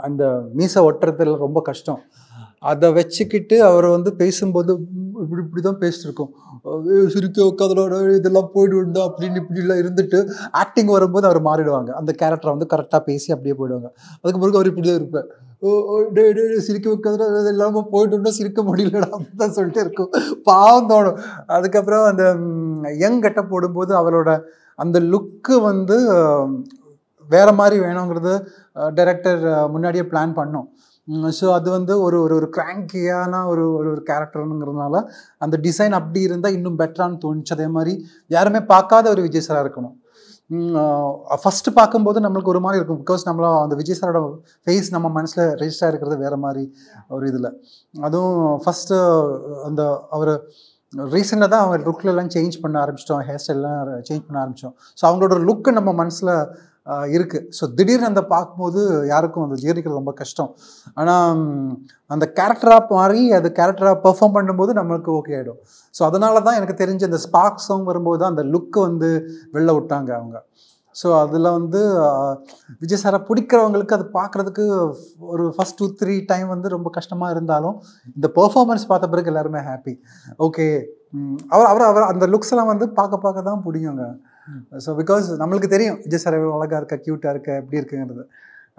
அந்த மீசை ஒட்டுறதுல ரொம்ப கஷ்டம். அதை வச்சுக்கிட்டு அவர் வந்து பேசும்போது இப்படி தான் பேசிட்டுருக்கோம், சிரிக்க உட்காதோட இதெல்லாம் போயிடுவோம் அப்படின்னு இப்படிலாம் இருந்துட்டு ஆக்டிங் வரும்போது அவர் மாறிடுவாங்க. அந்த கேரக்டரை வந்து கரெக்டாக பேசி அப்படியே போயிடுவாங்க. அதுக்கு பிறகு அவர் இப்படி தான் இருப்பேன், சிரிக்க வைக்காத இது இல்லாமல் போயிட்டு சிரிக்க முடியலடா அப்படின்னு தான் சொல்லிட்டு இருக்கும். பாவம் தோணும். அதுக்கப்புறம் அந்த யங் கெட்டப் போடும்போது அவரோட அந்த லுக்கு வந்து வேற மாதிரி வேணுங்கிறது டைரக்டர் முன்னாடியே பிளான் பண்ணோம். ஸோ அது வந்து ஒரு ஒரு கிராங்கியான ஒரு ஒரு கேரக்டருங்கிறதுனால அந்த டிசைன் அப்படி இருந்தால் இன்னும் பெட்டரானு தோணுச்சு. அதே மாதிரி யாருமே பார்க்காத ஒரு விஜய் சாராக இருக்கணும். ஃபஸ்ட்டு பார்க்கும்போது நம்மளுக்கு ஒரு மாதிரி இருக்கும், பிகாஸ் நம்மள அந்த விஜய் சாரோட ஃபேஸ் நம்ம மனசில் ரெஜிஸ்டர் இருக்கிறது வேறு மாதிரி ஒரு இதில். அதுவும் ஃபஸ்ட்டு அந்த அவர் ரீசெண்டாக தான் அவங்க லுக்லெல்லாம் சேஞ்ச் பண்ண ஆரம்பிச்சிட்டோம், ஹேர் ஸ்டைல்லாம் சேஞ்ச் பண்ண ஆரம்பித்தோம். ஸோ அவங்களோட லுக்கு நம்ம மனசில் இருக்குது. ஸோ திடீர்னு அந்த பார்க்கும்போது யாருக்கும் அந்த ஜீரணிக்கிறது ரொம்ப கஷ்டம். ஆனால் அந்த கேரக்டராக மாறி அது கேரக்டராக பெர்ஃபார்ம் பண்ணும்போது நம்மளுக்கு ஓகே ஆகிடும். ஸோ அதனால தான் எனக்கு தெரிஞ்ச அந்த ஸ்பார்க் சாங் வரும்போது தான் அந்த லுக்கு வந்து வெளில விட்டாங்க அவங்க. ஸோ அதில் வந்து விஜய் சாரை பிடிக்கிறவங்களுக்கு அது பார்க்குறதுக்கு ஒரு ஃபஸ்ட் 2-3 டைம் வந்து ரொம்ப கஷ்டமாக இருந்தாலும் இந்த பெர்ஃபார்மன்ஸ் பார்த்த பிறகு எல்லாருமே ஹாப்பி. ஓகே, அவர் அந்த லுக்ஸ் எல்லாம் வந்து பார்க்க தான் பிடிக்குங்க. ஸோ பிகாஸ் நம்மளுக்கு தெரியும் விஜய் சார் எவ்வளோ அழகாக இருக்கா, க்யூட்டாக இருக்கா, எப்படி இருக்குங்கிறது.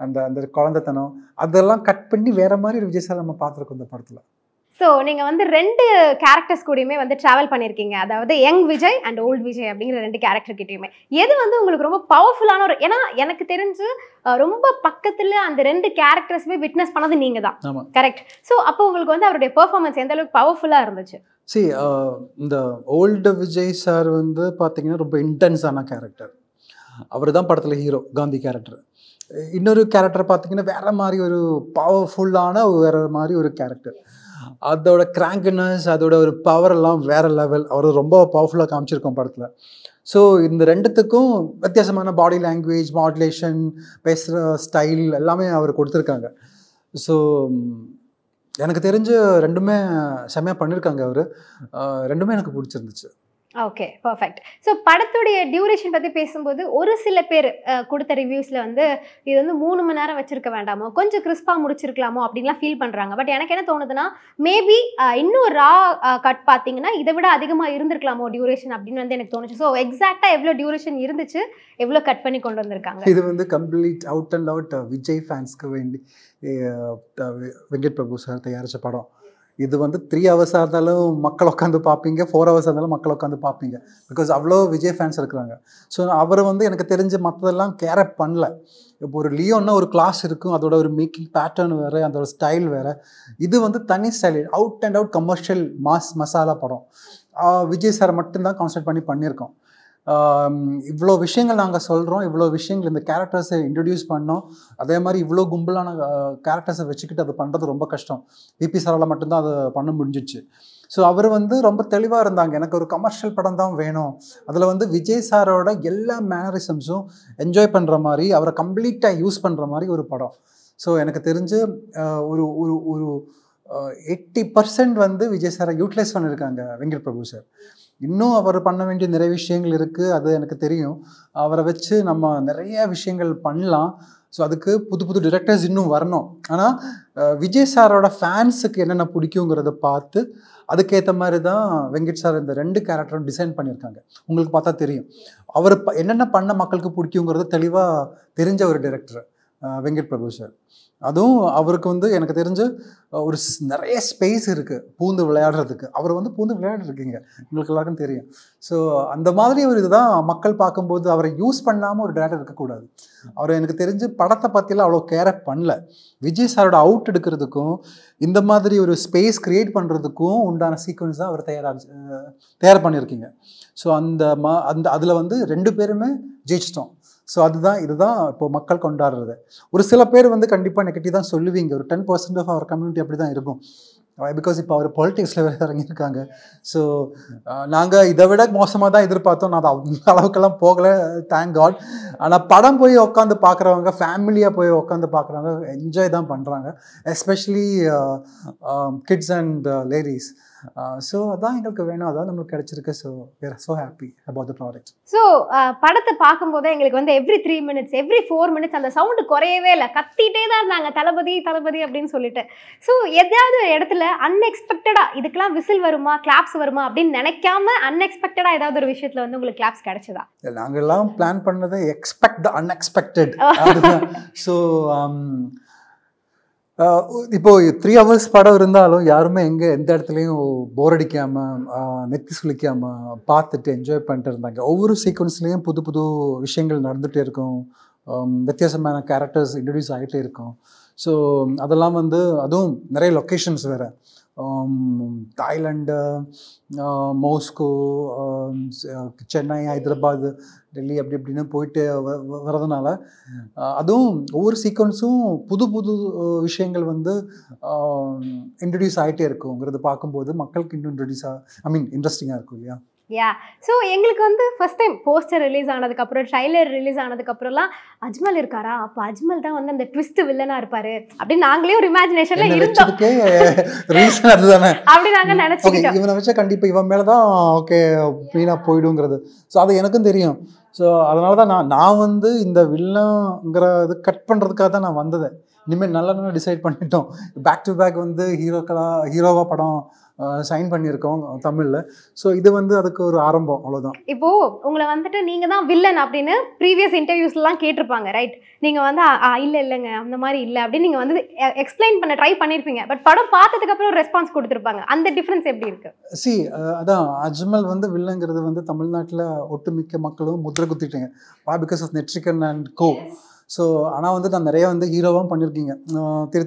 அந்த குழந்தைத்தனம் அதெல்லாம் கட் பண்ணி வேற மாதிரி ஒரு விஜய் சார் நம்ம பார்த்துருக்கோம் இந்த படத்தில். ஸோ நீங்கள் வந்து 2 கேரக்டர்ஸ் கூடயுமே வந்து ட்ராவல் பண்ணியிருக்கீங்க, அதாவது young Vijay and old Vijay அப்படிங்கிற 2 கேரக்டர் கிட்டேயுமே. எது வந்து உங்களுக்கு ரொம்ப பவர்ஃபுல்லான ஒரு, ஏன்னா எனக்கு தெரிஞ்சு ரொம்ப பக்கத்தில் அந்த 2 கேரக்டர்ஸுமே விட்னஸ் பண்ணது நீங்கள் தான், கரெக்ட்? ஸோ அப்போ உங்களுக்கு வந்து அவருடைய பெர்ஃபார்மன்ஸ் எந்த அளவுக்கு பவர்ஃபுல்லாக இருந்துச்சு? இந்த ஓல்டு விஜய் சார் வந்து பார்த்தீங்கன்னா ரொம்ப இன்டென்ஸான கேரக்டர். அவர் தான் படத்தில் ஹீரோ, காந்தி கேரக்டர். இன்னொரு கேரக்டர் பார்த்தீங்கன்னா வேறு மாதிரி ஒரு பவர்ஃபுல்லான வேறு மாதிரி ஒரு கேரக்டர். அதோட கிராங்கினஸ், அதோட ஒரு பவர் எல்லாம் வேறு லெவல். அவர் ரொம்ப பவர்ஃபுல்லாக காமிச்சிருக்கோம் படத்தில். ஸோ இந்த 2த்துக்கும் வித்தியாசமான பாடி லாங்குவேஜ், மாடுலேஷன், பேசுகிற ஸ்டைல் எல்லாமே அவர் கொடுத்துருக்காங்க. ஸோ எனக்கு தெரிஞ்சு 2மே செம்மையாக பண்ணியிருக்காங்க அவர். 2மே எனக்கு பிடிச்சிருந்துச்சு. Okay, perfect. ஸோ படத்துடைய டியூரேஷன் பற்றி பேசும்போது ஒரு சில பேர் கொடுத்த ரிவ்யூஸில் வந்து இது வந்து 3 மணி நேரம் வச்சிருக்க வேண்டாமோ, கொஞ்சம் கிறிஸ்பாக முடிச்சிருக்கலாமோ அப்படின்லாம் ஃபீல் பண்ணுறாங்க. பட் எனக்கு என்ன தோணுதுன்னா, மேபி இன்னும் ரா கட் பார்த்தீங்கன்னா இதை விட அதிகமாக இருந்திருக்கலாமோ டியூரேஷன் அப்படின்னு வந்து எனக்கு தோணுச்சு. ஸோ எக்ஸாக்டாக எவ்வளோ டியூரேஷன் இருந்துச்சு, எவ்வளோ கட் பண்ணி கொண்டு வந்திருக்காங்க? இது வந்து complete out and out Vijay ஃபேன்ஸ்க்கு வேண்டி வெங்கட் பிரபு சார் தயாரித்த படம். இது வந்து 3 ஹவர்ஸாக இருந்தாலும் மக்கள் உட்காந்து பார்ப்பீங்க, 4 ஹவர்ஸாக இருந்தாலும் மக்கள் உட்காந்து பார்ப்பீங்க. பிகாஸ் அவ்வளோ விஜய் ஃபேன்ஸ் இருக்கிறாங்க. ஸோ அவர் வந்து எனக்கு தெரிஞ்ச மற்றதெல்லாம் கேர் பண்ணல. இப்போ ஒரு லியோன்னா ஒரு கிளாஸ் இருக்கும், அதோட ஒரு மேக்கிங் பேட்டர்ன் வேறு, அதோட ஸ்டைல் வேறு. இது வந்து தனி style, out and out commercial masala படம். விஜய் சார் மட்டும்தான் கான்சன்ட்ரேட் பண்ணி பண்ணியிருக்கோம். இவ்வளோ விஷயங்கள் நாங்கள் சொல்கிறோம், இவ்வளோ விஷயங்கள் இந்த கேரக்டர்ஸை இன்ட்ரடியூஸ் பண்ணோம். அதே மாதிரி இவ்வளோ கும்பலான கேரக்டர்ஸை வச்சுக்கிட்டு அது பண்ணுறது ரொம்ப கஷ்டம். விபி சாரால் மட்டும்தான் அதை பண்ண முடிஞ்சிச்சு. ஸோ அவர் வந்து ரொம்ப தெளிவாக இருந்தாங்க, எனக்கு ஒரு கமர்ஷியல் படம் தான் வேணும், அதில் வந்து விஜய் சாரோட எல்லா மேனரிசம்ஸும் என்ஜாய் பண்ணுற மாதிரி, அவரை கம்ப்ளீட்டாக யூஸ் பண்ணுற மாதிரி ஒரு படம். ஸோ எனக்கு தெரிஞ்சு ஒரு ஒரு ஒரு 80% வந்து விஜய் சாரை யூட்டிலைஸ் பண்ணியிருக்காங்க வெங்கட் பிரபு சார். இன்னும் அவர் பண்ண வேண்டிய நிறைய விஷயங்கள் இருக்குது, அது எனக்கு தெரியும். அவரை வச்சு நம்ம நிறைய விஷயங்கள் பண்ணலாம். ஸோ அதுக்கு புது புது டிரெக்டர்ஸ் இன்னும் வரணும். ஆனால் விஜய் சாரோட ஃபேன்ஸுக்கு என்னென்ன பிடிக்குங்கிறத பார்த்து அதுக்கேற்ற மாதிரி தான் வெங்கட் சார் இந்த 2 கேரக்டரும் டிசைன் பண்ணியிருக்காங்க. உங்களுக்கு பார்த்தா தெரியும் அவர் என்னென்ன பண்ண மக்களுக்கு பிடிக்குங்கிறது தெளிவாக தெரிஞ்ச ஒரு டிரெக்டர் வெங்கட் பிரபு சார். அதுவும் அவருக்கு வந்து எனக்கு தெரிஞ்சு ஒரு நிறைய ஸ்பேஸ் இருக்குது பூந்து விளையாடுறதுக்கு. அவர் வந்து பூந்து விளையாடுறீங்க, உங்களுக்கு எல்லாருக்கும் தெரியும். ஸோ அந்த மாதிரி ஒரு இதுதான் மக்கள் பார்க்கும்போது அவரை யூஸ் பண்ணாமல் ஒரு டேரக்டர் இருக்கக்கூடாது. அவர் எனக்கு தெரிஞ்சு படத்தை பற்றிலாம் அவ்வளோ கேரை பண்ணல. விஜய் சாரோட அவுட் எடுக்கிறதுக்கும் இந்த மாதிரி ஒரு ஸ்பேஸ் க்ரியேட் பண்ணுறதுக்கும் உண்டான சீக்வன்ஸ் தான் அவர் தயார் பண்ணியிருக்கீங்க. ஸோ அந்த அதில் வந்து 2 பேருமே ஜெயிச்சிட்டோம். ஸோ இதுதான் இப்போ மக்கள் கொண்டாடுறது. ஒரு சில பேர் வந்து கண்டிப்பாக நெகட்டிவ் தான் சொல்லுவீங்க. ஒரு 10% ஆஃப் அவர் கம்யூனிட்டி அப்படி தான் இருக்கும். பிகாஸ் இப்போ அவர் பாலிடிக்ஸில் வேறு இறங்கியிருக்காங்க. ஸோ நாங்கள் இதை விட மோசமாக தான் எதிர்பார்த்தோம். நான் அந்த அளவுக்கெல்லாம் போகலை, தேங்க் காட். ஆனால் படம் போய் உட்காந்து பார்க்குறவங்க, ஃபேமிலியாக போய் உட்காந்து பார்க்குறவங்க என்ஜாய் தான் பண்ணுறாங்க. Especially kids and ladies. So அதான் எங்களுக்கு வேணும், அதான் நம்மளுக்கு கிடைச்சிருக்கு. So we are so happy about the product. So படத்தை பார்க்கும்போது எங்களுக்கு வந்து எவ்ரி 3 minutes எவ்ரி 4 minutes அந்த சவுண்டு குறையவே இல்லை, கத்திட்டே தான் இருந்தாங்க தளபதி தளபதி அப்படின்னு சொல்லிட்டு. ஸோ எதாவது ஒரு இடத்துல அன்எக்ஸ்பெக்டடா இதுக்கெல்லாம் விசில் வருமா கிளாப்ஸ் வருமா அப்படின்னு நினைக்காம அன்எக்ஸ்பெக்டடா ஏதாவது ஒரு விஷயத்துல வந்து உங்களுக்கு கிளாப்ஸ் கிடைச்சதா? நாங்கெல்லாம் பிளான் பண்ணது எக்ஸ்பெக்ட் த அன்எக்ஸ்பெக்டட். ஸோ இப்போ 3 hours படம் இருந்தாலும் யாருமே எந்த இடத்துலையும் போர் அடிக்காமல் நெத்தி சுளிக்காமல் பார்த்துட்டு என்ஜாய் பண்ணிட்டு இருந்தாங்க. ஒவ்வொரு சீக்வன்ஸ்லேயும் புது புது விஷயங்கள் நடந்துகிட்டே இருக்கும், வித்தியாசமான கேரக்டர்ஸ் இன்ட்ரடியூஸ் ஆகிட்டே இருக்கும். ஸோ அதெல்லாம் வந்து அதுவும் நிறைய லொக்கேஷன்ஸ் வேறு, தாய்லாண்டு, மாஸ்கோ, சென்னை, ஹைதராபாத், டெல்லி அப்படி இப்படின்னு போயிட்டு வர்றதுனால அதுவும் ஒவ்வொரு சீக்வன்ஸும் புது புது விஷயங்கள் வந்து இன்ட்ரடியூஸ் ஆகிட்டே இருக்குங்கிறது பார்க்கும்போது மக்களுக்கு இன்னும் இன்ட்ரெஸ்டிங்காக இருக்கும் இல்லையா? யா, ஸோ எங்களுக்கு வந்து ஃபர்ஸ்ட் டைம் போஸ்டர் ரிலீஸ் ஆனதுக்கப்புறம் ட்ரைலர் ரிலீஸ் ஆனதுக்கப்புறம்லாம் அஜ்மல் இருக்காரா, அப்போ அஜ்மல் தான் வந்து அந்த ட்விஸ்ட் வில்லனா இருப்பாரு அப்படின்னு நாங்களே ஒரு இமேஜினேஷன்ல இருந்தோம். அப்படி நாங்க நினைச்சுக்கிட்டோம் இவனை வச்சா கண்டிப்பா இவன் மேலதான் ஓகே வீணா போயிடுங்கிறது. ஸோ அது எனக்கும் தெரியும். ஸோ அதனால தான் நான் வந்து இந்த வில்லங்கிறது கட் பண்ணுறதுக்காக தான் நான் வந்தது. இனிமேல் நல்லா டிசைட் பண்ணிட்டோம். பேக் டு பேக் வந்து ஹீரோவாக படம் சைன் பண்ணியிருக்கோம் தமிழில். ஸோ இது வந்து அதுக்கு ஒரு ஆரம்பம், அவ்வளோதான். இப்போது உங்களை வந்துட்டு நீங்கள் தான் வில்லன் அப்படின்னு ப்ரீவியஸ் இன்டர்வியூஸ்லாம் கேட்டிருப்பாங்க, ரைட்? நீங்கள் வந்து இல்லைங்க அந்த மாதிரி இல்லை அப்படின்னு நீங்கள் வந்து எக்ஸ்பிளைன் பண்ண ட்ரை பண்ணியிருப்பீங்க. பட் படம் பார்த்ததுக்கப்புறம் ரெஸ்பான்ஸ் கொடுத்துருப்பாங்க. அந்த டிஃப்ரென்ஸ் எப்படி இருக்குது? அதான் அஜ்மல் வந்து வில்லங்கிறது வந்து தமிழ்நாட்டில் ஒட்டுமிக்க மக்களும் முத்திரை குத்திட்டீங்க. பிகாஸ் ஆஃப் நெட்ரிகன் அண்ட் கோ. ஸோ ஆனால் வந்து நான் நிறையா வந்து ஹீரோவாக பண்ணியிருக்கீங்க. திரு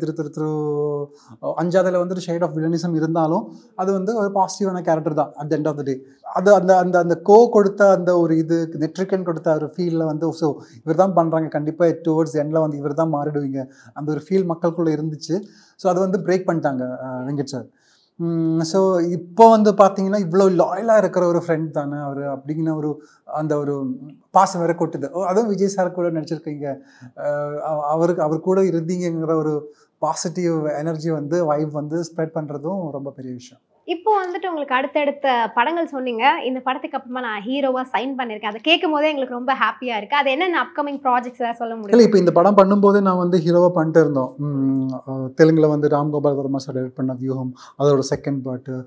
5ஆவதுல வந்துட்டு ஷேட் ஆஃப் வில்லனிசம் இருந்தாலும் அது வந்து ஒரு பாசிட்டிவான கேரக்டர் தான் at the end of the day. அது அந்த அந்த அந்த கோ கொடுத்த அந்த ஒரு இது நெட்ரிகன் கொடுத்த ஒரு ஃபீலில் வந்து ஸோ இவர் தான் பண்ணுறாங்க, கண்டிப்பாக டுவர்ட்ஸ் எண்டில் வந்து இவர் தான் மாறிடுவீங்க அந்த ஒரு ஃபீல் மக்களுக்குள்ளே இருந்துச்சு. ஸோ அது வந்து பிரேக் பண்ணிட்டாங்க வெங்கட் சார். ஸோ இப்போ வந்து பார்த்தீங்கன்னா இவ்வளோ லாயலாக இருக்கிற ஒரு ஃப்ரெண்ட் தானே அவர் அப்படிங்கிற ஒரு அந்த ஒரு பாசம் வேற கொட்டுது. அதுவும் விஜய் சார் கூட நடிச்சிருக்கீங்க, அவர் கூட இருந்தீங்கிற ஒரு பாசிட்டிவ் எனர்ஜி வந்து வைப் வந்து ஸ்ப்ரெட் பண்ணுறதும் ரொம்ப பெரிய விஷயம். இப்போ வந்துட்டு உங்களுக்கு அடுத்தடுத்த படங்கள் சொன்னீங்க, இந்த படத்துக்கு அப்புறமா நான் ஹீரோவாக சைன் பண்ணியிருக்கேன். அதை கேட்கும் போதே எங்களுக்கு ரொம்ப ஹாப்பியாக இருக்குது. அது என்னென்ன அப்கமிங் ப்ராஜெக்ட்ஸ் ஏதாவது சொல்ல முடியும்? இல்லை, இப்போ இந்த படம் பண்ணும்போதே நான் வந்து ஹீரோவாக பண்ணிட்டு இருந்தோம். தெலுங்கில் வந்து ராம்கோபால் வர்மா சார் டைரக்ட் பண்ண வியூகம், அதோட செகண்ட் பார்ட்டு.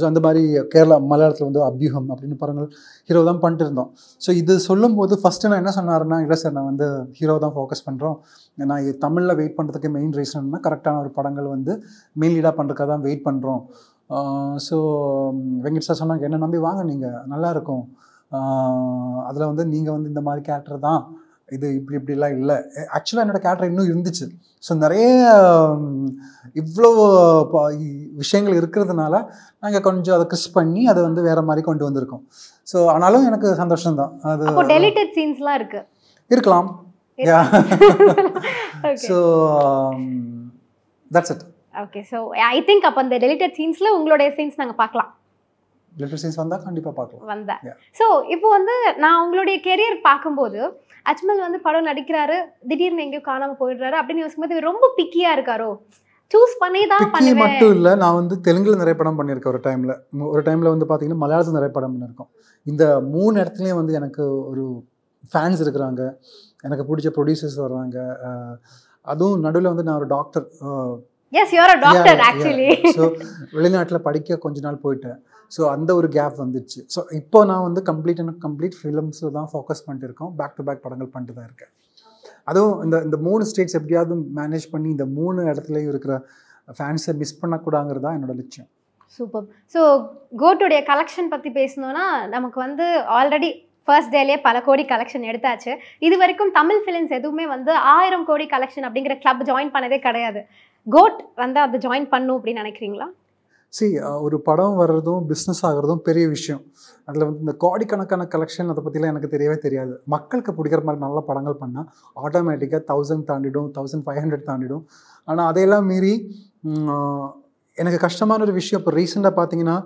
ஸோ அந்த மாதிரி மலையாளத்தில் வந்து அபியூகம் அப்படின்னு படங்கள் ஹீரோ தான் பண்ணிட்டு இருந்தோம். ஸோ இது சொல்லும் போது ஃபஸ்ட்டு நான் என்ன சொன்னாருன்னா, இல்லை சார் நான் வந்து ஹீரோ தான் ஃபோக்கஸ் பண்ணுறோம், நான் தமிழில் வெயிட் பண்ணுறதுக்கு மெயின் ரீசன்னா கரெக்டான ஒரு படங்கள் வந்து மெயின் லீடாக பண்ணுறதுக்காக தான் வெயிட் பண்ணுறோம். ஸோ வெங்கட் சார் சொன்னாங்க, என்ன நம்பி வாங்க, நீங்கள் நல்லாயிருக்கும், அதில் வந்து நீங்கள் வந்து இந்த மாதிரி கேரக்டர் தான், இது இப்படிலாம் இல்லை. ஆக்சுவலாக என்னோடய கேரக்டர் இன்னும் இருந்துச்சு. ஸோ நிறைய இவ்வளோ விஷயங்கள் இருக்கிறதுனால நாங்கள் கொஞ்சம் அதை கிறிஸ் பண்ணி அதை வந்து வேறு மாதிரி கொண்டு வந்திருக்கோம். ஸோ ஆனாலும் எனக்கு சந்தோஷம்தான். அது டெலிட்டட் சீன்ஸ்லாம் இருக்கலாம். So that's it. Okay, so I think அப்போ அந்த டெலிட்டட் சீன்ஸில் உங்களுடைய சீன்ஸ் நாங்கள் பார்க்கலாம். டெலிட்டட் சீன்ஸ் வந்தால் கண்டிப்பாக பார்க்கலாம். ஸோ இப்போ வந்து நான் உங்களுடைய கெரியர் பார்க்கும்போது அஜ்மல் வந்து படம் நடிக்கிறாரு, திடீர்னு எங்கேயோ காணாமல் போயிடுறாரு அப்படின்னு யோசிக்கும்போது ரொம்ப பிக்கியாக இருக்காரோ? சூஸ் பண்ணி தான் பண்ணுவேன் மட்டும் இல்லை, நான் வந்து தெலுங்கில் நிறைய படம் பண்ணியிருக்கேன். ஒரு டைமில் வந்து பார்த்தீங்கன்னா மலையாளத்தில் நிறைய படம் பண்ணியிருக்கோம். இந்த 3 இடத்துலையும் வந்து எனக்கு ஒரு ஃபேன்ஸ் இருக்கிறாங்க, எனக்கு பிடிச்ச ப்ரொடியூசர்ஸ் வர்றாங்க. அதுவும் நடுவில் வந்து நான் ஒரு doctor. Yes, you are a doctor actually. So வெளிநாட்டில் படிக்க கொஞ்ச நாள் போயிட்டேன். ஸோ அந்த ஒரு கேப் வந்துடுச்சு. ஸோ இப்போ நான் வந்து கம்ப்ளீட் ஃபிலிம்ஸில் தான் ஃபோக்கஸ் பண்ணிட்டு இருக்கோம். பேக் டு பேக் படங்கள் பண்ணிட்டு தான் இருக்கேன். அதுவும் இந்த 3 ஸ்டேட்ஸ் எப்படியாவது மேனேஜ் பண்ணி இந்த 3 இடத்துலையும் இருக்கிற ஃபேன்ஸை மிஸ் பண்ணக்கூடாங்கிறது தான் என்னோட லட்சியம். சூப்பர். ஸோ கோட்டுடைய கலெக்ஷன் பற்றி பேசணுன்னா நமக்கு வந்து ஆல்ரெடி ஃபர்ஸ்ட் டேலேயே பல கோடி கலெக்ஷன் எடுத்தாச்சு. இது வரைக்கும் தமிழ் ஃபிலிம்ஸ் எதுவுமே வந்து 1000 கோடி கலெக்ஷன் அப்படிங்கிற கிளப் ஜாயின் பண்ணதே கிடையாது. கோட் வந்து அதை ஜாயின் பண்ணும் அப்படின்னு நினைக்கிறீங்களா? ஒரு படம் வர்றதும் பிஸ்னஸ் ஆகிறதும் பெரிய விஷயம். அதில் வந்து இந்த கோடிக்கணக்கான கலெக்ஷன் அதை பற்றிலாம் எனக்கு தெரியவே தெரியாது. மக்களுக்கு பிடிக்கிற மாதிரி நல்ல படங்கள் பண்ணால் ஆட்டோமேட்டிக்காக 1000 தாண்டிடும், 1500 தாண்டிடும். ஆனால் அதையெல்லாம் மீறி எனக்கு கஷ்டமான ஒரு விஷயம், இப்போ ரீசெண்டாக பார்த்தீங்கன்னா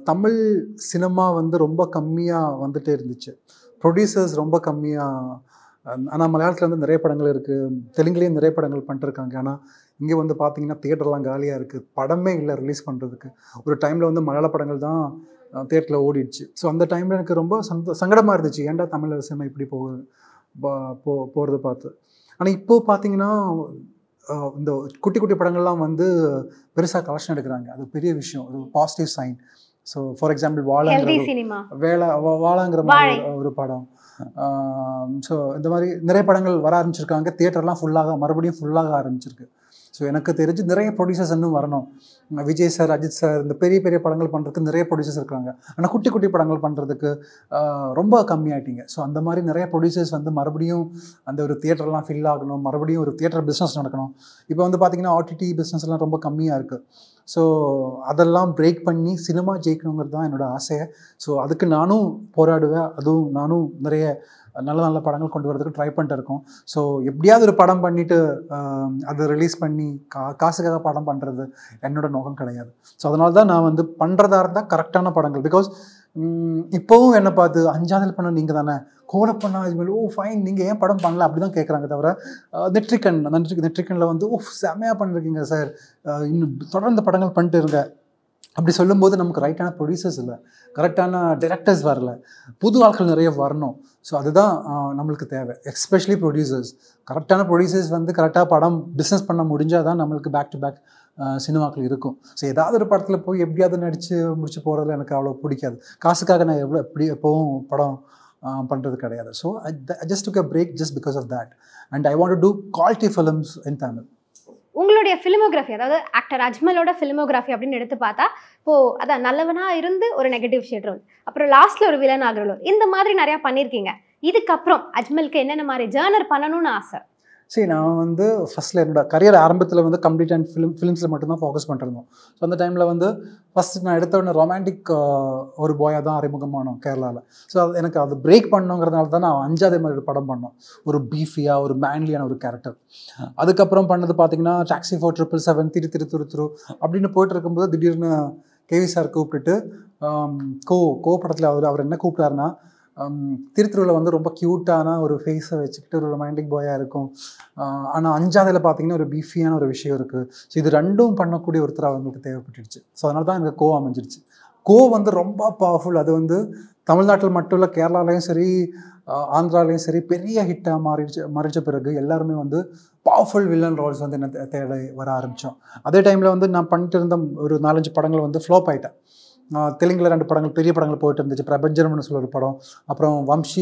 தமிழ் சினிமா வந்து ரொம்ப கம்மியாக வந்துகிட்டே இருந்துச்சு, ப்ரொடியூசர்ஸ் ரொம்ப கம்மியாக. ஆனால் மலையாளத்தில் வந்து நிறைய படங்கள் இருக்குது, தெலுங்குலேயும் நிறைய படங்கள் பண்ணிட்டுருக்காங்க. ஆனால் இங்கே வந்து பார்த்தீங்கன்னா தியேட்டர்லாம் காலியாக இருக்குது, படமே இல்லை ரிலீஸ் பண்ணுறதுக்கு. ஒரு டைமில் வந்து மலையாள படங்கள் தான் தியேட்டரில் ஓடிடுச்சு. ஸோ அந்த டைமில் எனக்கு ரொம்ப சங்கடமாக இருந்துச்சு, ஏன்டா தமிழ் சினிமா இப்படி போகிறது பார்த்து. ஆனால் இப்போது பார்த்தீங்கன்னா இந்த குட்டி குட்டி படங்கள்லாம் வந்து பெருசாக கலெக்ஷன் எடுக்கிறாங்க. அது பெரிய விஷயம், ஒரு positive sign. So for example வாழாங்கிற மாதிரி ஒரு படம். ஸோ இந்த மாதிரி நிறைய படங்கள் வர ஆரம்பிச்சிருக்காங்க, தியேட்டர்லாம் மறுபடியும் ஃபுல்லாக ஆரம்பிச்சிருக்கு. ஸோ எனக்கு தெரிஞ்சு நிறைய ப்ரொடியூசர்ஸ் இன்னும் வரணும். விஜய் சார், அஜித் சார், இந்த பெரிய பெரிய படங்கள் பண்ணுறதுக்கு நிறைய ப்ரொடியூசர்ஸ் இருக்காங்க. ஆனால் குட்டி குட்டி படங்கள் பண்ணுறதுக்கு ரொம்ப கம்மியாயிட்டீங்க. ஸோ அந்த மாதிரி நிறைய ப்ரொடியூசர்ஸ் வந்து மறுபடியும் அந்த ஒரு தியேட்டர்லாம் ஃபில் ஆகணும், மறுபடியும் ஒரு தியேட்டர் பிஸ்னஸ் நடக்கணும். இப்போ வந்து பார்த்திங்கன்னா OTT பிஸ்னஸ்லாம் ரொம்ப கம்மியாக இருக்குது. ஸோ அதெல்லாம் பிரேக் பண்ணி சினிமா ஜெயிக்கணுங்கிறது தான் என்னோடய ஆசையை. ஸோ அதுக்கு நானும் போராடுவேன். அதுவும் நானும் நிறைய நல்ல நல்ல படங்கள் கொண்டு வரதுக்கு ட்ரை பண்ணிட்டு இருக்கோம். ஸோ எப்படியாவது ஒரு படம் பண்ணிவிட்டு அதை ரிலீஸ் பண்ணி காசுக்காக படம் பண்ணுறது என்னோடய நோக்கம் கிடையாது. ஸோ அதனால தான் நான் வந்து பண்ணுறதா இருந்தால் கரெக்டான படங்கள். பிகாஸ் இப்போவும் என்னை பார்த்து 5ஆவது பண்ண நீங்கள் தானே, கோலப்பண்ணா இதுமாதிரி, ஓ ஃபைன், நீங்கள் ஏன் படம் பண்ணல அப்படி தான் கேட்குறாங்க தவிர, நெட்ரிக்கனில் வந்து செம்மையாக பண்ணிருக்கீங்க சார், இன்னும் தொடர்ந்து படங்கள் பண்ணிட்டு இருங்க அப்படி சொல்லும்போது நமக்கு ரைட்டான ப்ரொடியூசர்ஸ் இல்லை, கரெக்டான டைரக்டர்ஸ் வரல, புது ஆட்கள் நிறைய வரணும். ஸோ அதுதான் நம்மளுக்கு தேவை, எஸ்பெஷலி ப்ரொடியூசர்ஸ். கரெக்டான ப்ரொடியூசர்ஸ் வந்து கரெக்டாக படம் பிஸ்னஸ் பண்ண முடிஞ்சால் தான் நம்மளுக்கு பேக் டு பேக் சினிமாக்கள் இருக்கும். ஸோ ஏதாவது ஒரு படத்தில் போய் எப்படியாவது நடித்து முடிச்சு போகிறதுல எனக்கு அவ்வளோ பிடிக்காது. காசுக்காக நான் எப்போவும் படம் பண்ணுறது கிடையாது. So I just took a break just because of that, and I want to do quality films in Tamil. உங்களுடைய ஃபிலிமோகிராஃபி, அதாவது ஆக்டர் அஜ்மலோட ஃபிலிமோகிராஃபி அப்படின்னு எடுத்து பார்த்தா, இப்போது அதான் நல்லவனாக இருந்து ஒரு நெகட்டிவ் ஷேட் ரோல், அப்புறம் லாஸ்ட்டில் ஒரு வில்லன் ஆகிற ரோல், இந்த மாதிரி நிறையா பண்ணியிருக்கீங்க. இதுக்கப்புறம் அஜ்மலுக்கு என்னென்ன மாதிரி ஜேர்னர் பண்ணணும்னு ஆசை? சரி, நான் வந்து ஃபஸ்ட்டில் என்னோட கரியர் ஆரம்பத்தில் வந்து கம்ப்ளீட் அண்ட் ஃபிலிம்ஸில் மட்டும்தான் ஃபோக்கஸ் பண்ணிருந்தோம். ஸோ அந்த டைமில் வந்து ஃபஸ்ட்டு நான் எடுத்த உடனே ரொமான்டிக் ஒரு பாயாக தான் அறிமுகமானோம் கேரளாவில். ஸோ எனக்கு அது பிரேக் பண்ணணுங்கிறதுனால தான் நான் 5ஆவது மாதிரி ஒரு படம் பண்ணோம், ஒரு பீஃபியாக ஒரு மேன்லியான ஒரு கேரக்டர். அதுக்கப்புறம் பண்ணது பார்த்திங்கன்னா டாக்ஸி 4777, திரு அப்படின்னு போயிட்டு இருக்கும்போது திடீர்னு கேவி சார் கூப்பிட்டுட்டு கோ படத்தில் அவர் என்ன கூப்பிட்டாருன்னா, திருத்தூரில் வந்து ரொம்ப க்யூட்டான ஒரு ஃபேஸை வச்சுக்கிட்டு ஒரு ரொமான்டிக் பாயாக இருக்கும். ஆனால் 5ஆவதுல பார்த்தீங்கன்னா ஒரு பீஃபியான ஒரு விஷயம் இருக்குது. ஸோ இது ரெண்டும் பண்ணக்கூடிய ஒருத்தர் அவங்களுக்கு தேவைப்பட்டுடுச்சு. ஸோ அதனால தான் எனக்கு கோ அமைஞ்சிருச்சு. கோ வந்து ரொம்ப பவர்ஃபுல். அது வந்து தமிழ்நாட்டில் மட்டும் இல்லை, கேரளாலையும் சரி, ஆந்திராலையும் சரி பெரிய ஹிட்டாக மாறிச்ச பிறகு எல்லாருமே வந்து பவர்ஃபுல் வில்லன் ரோல்ஸ் வந்து என்ன தேட வர ஆரம்பித்தோம். அதே டைமில் வந்து நான் பண்ணிட்டு இருந்த ஒரு 4-5 படங்கள் வந்து ஃப்ளாப் ஆகிட்டேன். தெலுங்கில் 2 படங்கள் பெரிய படங்கள் போயிட்டு இருந்துச்சு, பிரபஞ்சம்னு சொல்ல ஒரு படம், அப்புறம் வம்சி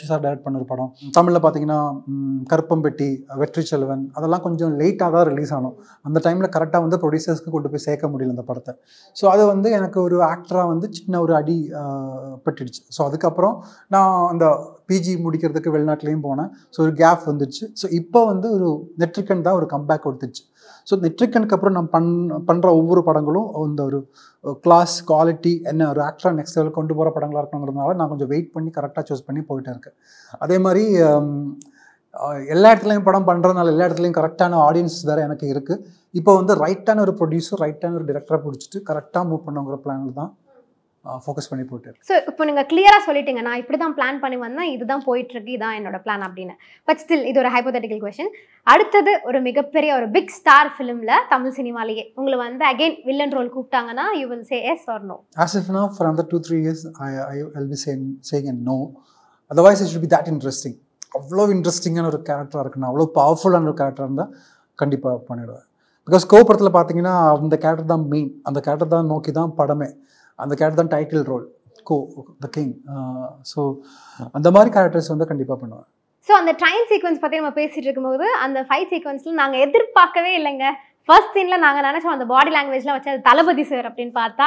சார் டைரக்ட் பண்ண ஒரு படம். தமிழில் பார்த்தீங்கன்னா கருப்பம்பெட்டி, வெற்றி செல்வன், அதெல்லாம் கொஞ்சம் லேட்டாக தான் ரிலீஸ் ஆனோம். அந்த டைமில் கரெக்டாக வந்து ப்ரொடியூசர்ஸ்க்கு கொண்டு போய் சேர்க்க முடியல அந்த படத்தை. ஸோ அது வந்து எனக்கு ஒரு ஆக்டராக வந்து சின்ன ஒரு அடி பட்டுடுச்சு. ஸோ அதுக்கப்புறம் நான் அந்த பிஜி முடிக்கிறதுக்கு வெளிநாட்டிலையும் போனேன். ஸோ ஒரு கேப் வந்துடுச்சு. ஸோ இப்போ வந்து ஒரு நெட்ரிக்கன் தான் ஒரு கம்பேக் கொடுத்துச்சு. ஸோ நெட்ரிக்கனுக்கு அப்புறம் நான் பண்ணுற ஒவ்வொரு படங்களும் இந்த ஒரு கிளாஸ் குவாலிட்டி என்ன ஒரு ஆக்டராக நெக்ஸ்ட் லெவல் கொண்டு போகிற படங்களாக இருக்கணுங்கிறதுனால நான் கொஞ்சம் வெயிட் பண்ணி கரெக்டாக சூஸ் பண்ணி போயிட்டே இருக்கேன். அதே மாதிரி எல்லா இடத்துலையும் படம் பண்ணுறதுனால எல்லா இடத்துலையும் கரெக்டான ஆடியன்ஸ் வேறு எனக்கு இருக்குது. இப்போ வந்து ரைட்டான ஒரு ப்ரொடியூசர், ரைட்டான ஒரு டிரெக்டரை பிடிச்சிட்டு கரெக்டாக மூவ் பண்ணுங்கிற பிளானில் தான் ஃபோக்கஸ் பண்ணி போயிட்டு. ஸோ இப்போ நீங்கள் கிளியராக சொல்லிட்டீங்க, நான் இப்படி தான் பிளான் பண்ணி வந்தேன், இதுதான் போயிட்டுருக்கு, இதுதான் என்னோட பிளான் அப்படின்னு. பட் ஸ்டில் இது ஒரு ஹைப்போதெட்டிக்கல் கொஸ்டின். அடுத்தது ஒரு மிகப்பெரிய ஒரு பிக் ஸ்டார் ஃபிலிமில் தமிழ் சினிமாலேயே உங்களை வந்து அகெயின் வில்லன் ரோல் கூப்பிட்டாங்கன்னா you will say yes or no? As if now for another 2-3 years I will be saying a no. Otherwise it should be that interesting. அவ்வளோ இன்ட்ரெஸ்டிங்கான ஒரு கேரக்டராக இருக்குன்னா, அவ்வளோ பவர்ஃபுல்லான ஒரு கேரக்டராக இருந்தால் கண்டிப்பாக பண்ணிவிடுவேன். பிகாஸ் கோபுரத்தில் பார்த்தீங்கன்னா அந்த கேரக்டர் தான் மெயின், அந்த கேரக்டர் தான் நோக்கி தான் படமே, அந்த கேரக்டர் தான் title role, the king. So அந்த மாதிரி கேரக்டர்ஸ் வந்து கண்டிப்பாக பண்ணுவேன். ஸோ அந்த ட்ரெயின் சீக்வன்ஸ் பற்றி நம்ம பேசிகிட்டு இருக்கும்போது அந்த ஃபைட் சீக்வன்ஸில் நாங்கள் எதிர்பார்க்கவே இல்லைங்க. ஃபர்ஸ்ட் சீனில் நாங்கள் நினச்சோம் அந்த பாடி லாங்குவேஜ்லாம் வச்சு அது தளபதி சார் அப்படின்னு பார்த்தா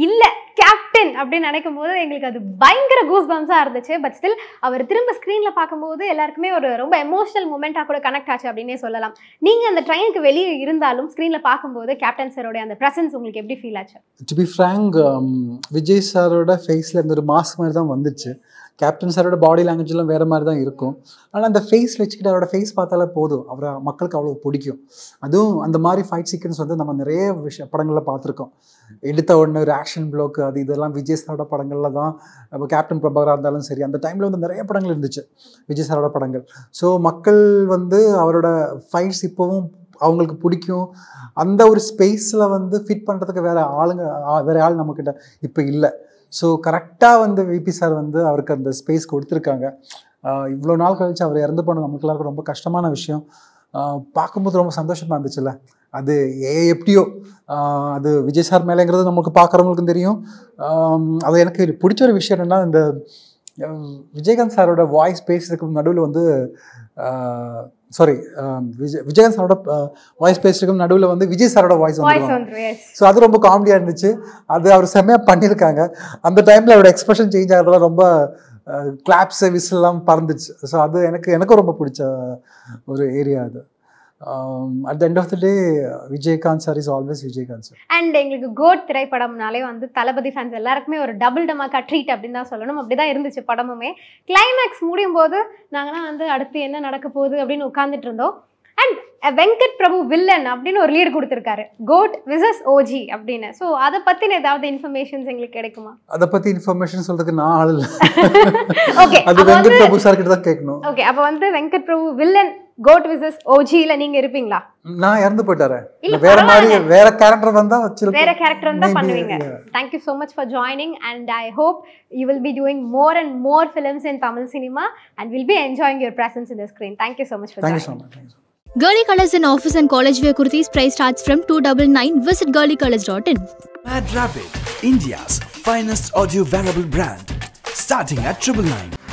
இல்லை கேப்டன் அப்படின்னு நினைக்கும் போது எங்களுக்கு அது பயங்கர கூஸ் பம்ஸாக இருந்துச்சு. பட் ஸ்டில் அவர் திரும்ப ஸ்க்ரீனில் பார்க்கும்போது எல்லாருக்குமே ஒரு ரொம்ப எமோஷனல் மூமெண்ட்டாக கூட கனெக்ட் ஆச்சு அப்படின்னே சொல்லலாம். நீங்கள் அந்த ட்ரெயினுக்கு வெளியே இருந்தாலும் ஸ்க்ரீனில் பார்க்கும்போது கேப்டன் சாரோடைய அந்த ப்ரெசன்ஸ் உங்களுக்கு எப்படி ஃபீல் ஆச்சு? டு பி ஃப்ராங்க், விஜய் சாரோட ஃபேஸில் இந்த ஒரு மாஸ்க் மாதிரி தான் வந்துச்சு. கேப்டன் சாரோட பாடி லாங்குவேஜ்லாம் வேறு மாதிரி தான் இருக்கும். ஆனால் அந்த ஃபேஸ் வச்சுக்கிட்டு அவரோட ஃபேஸ் பார்த்தாலே போதும், அவரை மக்களுக்கு அவ்வளோ பிடிக்கும். அதுவும் அந்த மாதிரி ஃபைட் சீக்வன்ஸ் வந்து நம்ம நிறைய படங்களில் பார்த்துருக்கோம். எடுத்த உடனே ஒரு ஆக்ஷன் ப்ளாக், அது இதெல்லாம் விஜய் சாரோட படங்களில் தான். இப்போ கேப்டன் பிரபாகராக இருந்தாலும் சரி, அந்த டைமில் வந்து நிறைய படங்கள் இருந்துச்சு விஜய் சாரோட படங்கள். ஸோ மக்கள் வந்து அவரோட ஃபைட்ஸ் இப்போவும் அவங்களுக்கு பிடிக்கும். அந்த ஒரு ஸ்பேஸில் வந்து ஃபிட் பண்ணுறதுக்கு வேறு ஆள் நம்மக்கிட்ட இப்போ இல்லை. ஸோ கரெக்டாக வந்து விபி சார் வந்து அவருக்கு அந்த ஸ்பேஸ் கொடுத்துருக்காங்க. இவ்வளோ நாள் கழிச்சு அவர் இறந்து போன நமக்கு எல்லாருக்கும் ரொம்ப கஷ்டமான விஷயம். பார்க்கும்போது ரொம்ப சந்தோஷமாக இருந்துச்சுல்ல. அது எப்படியோ அது விஜய் சார் மேலேங்கிறது நமக்கு பார்க்குறவங்களுக்கும் தெரியும். அது எனக்கு பிடிச்ச ஒரு விஷயம் என்னென்னா, இந்த விஜயகாந்த் சாரோட வாய்ஸ் பேசுறதுக்கு நடுவில் வந்து விஜயகாந்த் சாரோட வாய்ஸ் பேசுறதுக்கு நடுவில் வந்து விஜய் சாரோட வாய்ஸ் வந்துருவாங்க. ஸோ அது ரொம்ப காமெடியாக இருந்துச்சு. அது அவர் செம்மையாக பண்ணியிருக்காங்க. அந்த டைமில் அவரோட எக்ஸ்பிரஷன் சேஞ்ச் ஆகிறதுலாம் ரொம்ப கிளாப்ஸு விசில்லாம் பறந்துச்சு. ஸோ அது எனக்கும் ரொம்ப பிடிச்ச ஒரு ஏரியா அது. At the end of the day Vijayakanth sir is always Vijayakanth sir. And எங்களுக்கு கோட் திரைப்படம்னாலே வந்து தளபதி ஃபேன்ஸ் எல்லாருக்குமே ஒரு டபுள் டமாக்கா ட்ரீட் அப்படின்னு தான் சொல்லணும். அப்படிதான் இருந்துச்சு படமுமே. கிளைமேக்ஸ் முடியும் போது நாங்களாம் வந்து அடுத்து என்ன நடக்க போகுது அப்படின்னு உட்காந்துட்டு இருந்தோம். அண்ட் வெங்கட் பிரபு வில்லன் அப்படின்னு ஒரு லீடு கொடுத்துருக்காரு, கோட் விசஸ் ஓஜி அப்படின்னு. ஸோ அதை பற்றின ஏதாவது இன்ஃபர்மேஷன்ஸ் எங்களுக்கு கிடைக்குமா? அதை பற்றி இன்ஃபர்மேஷன் சொல்றதுக்கு நான் ஆள் இல்லை. ஓகே, அது வெங்கட் பிரபு சார் கிட்ட தான் கேட்கணும். ஓகே, அப்போ வந்து Venkat Prabhu villain code versus ஓஜில நீங்க இருப்பீங்களா? நான் இறந்து போயிட்டாரே, வேற மாதிரி வேற கேரக்டர் வந்தா வச்சிருப்பேன். வேற கேரக்டர் வந்தா பண்ணுவீங்க. Thank you so much for joining and I hope you will be doing more and more films in Tamil cinema and we'll be enjoying your presence in the screen. Thank you so much for joining. Thank you so much. Girly Colors in office and college wear kurtis price starts from 299. Visit girlycolors.in. Mad Rapid, India's finest audio wearable brand, starting at 999.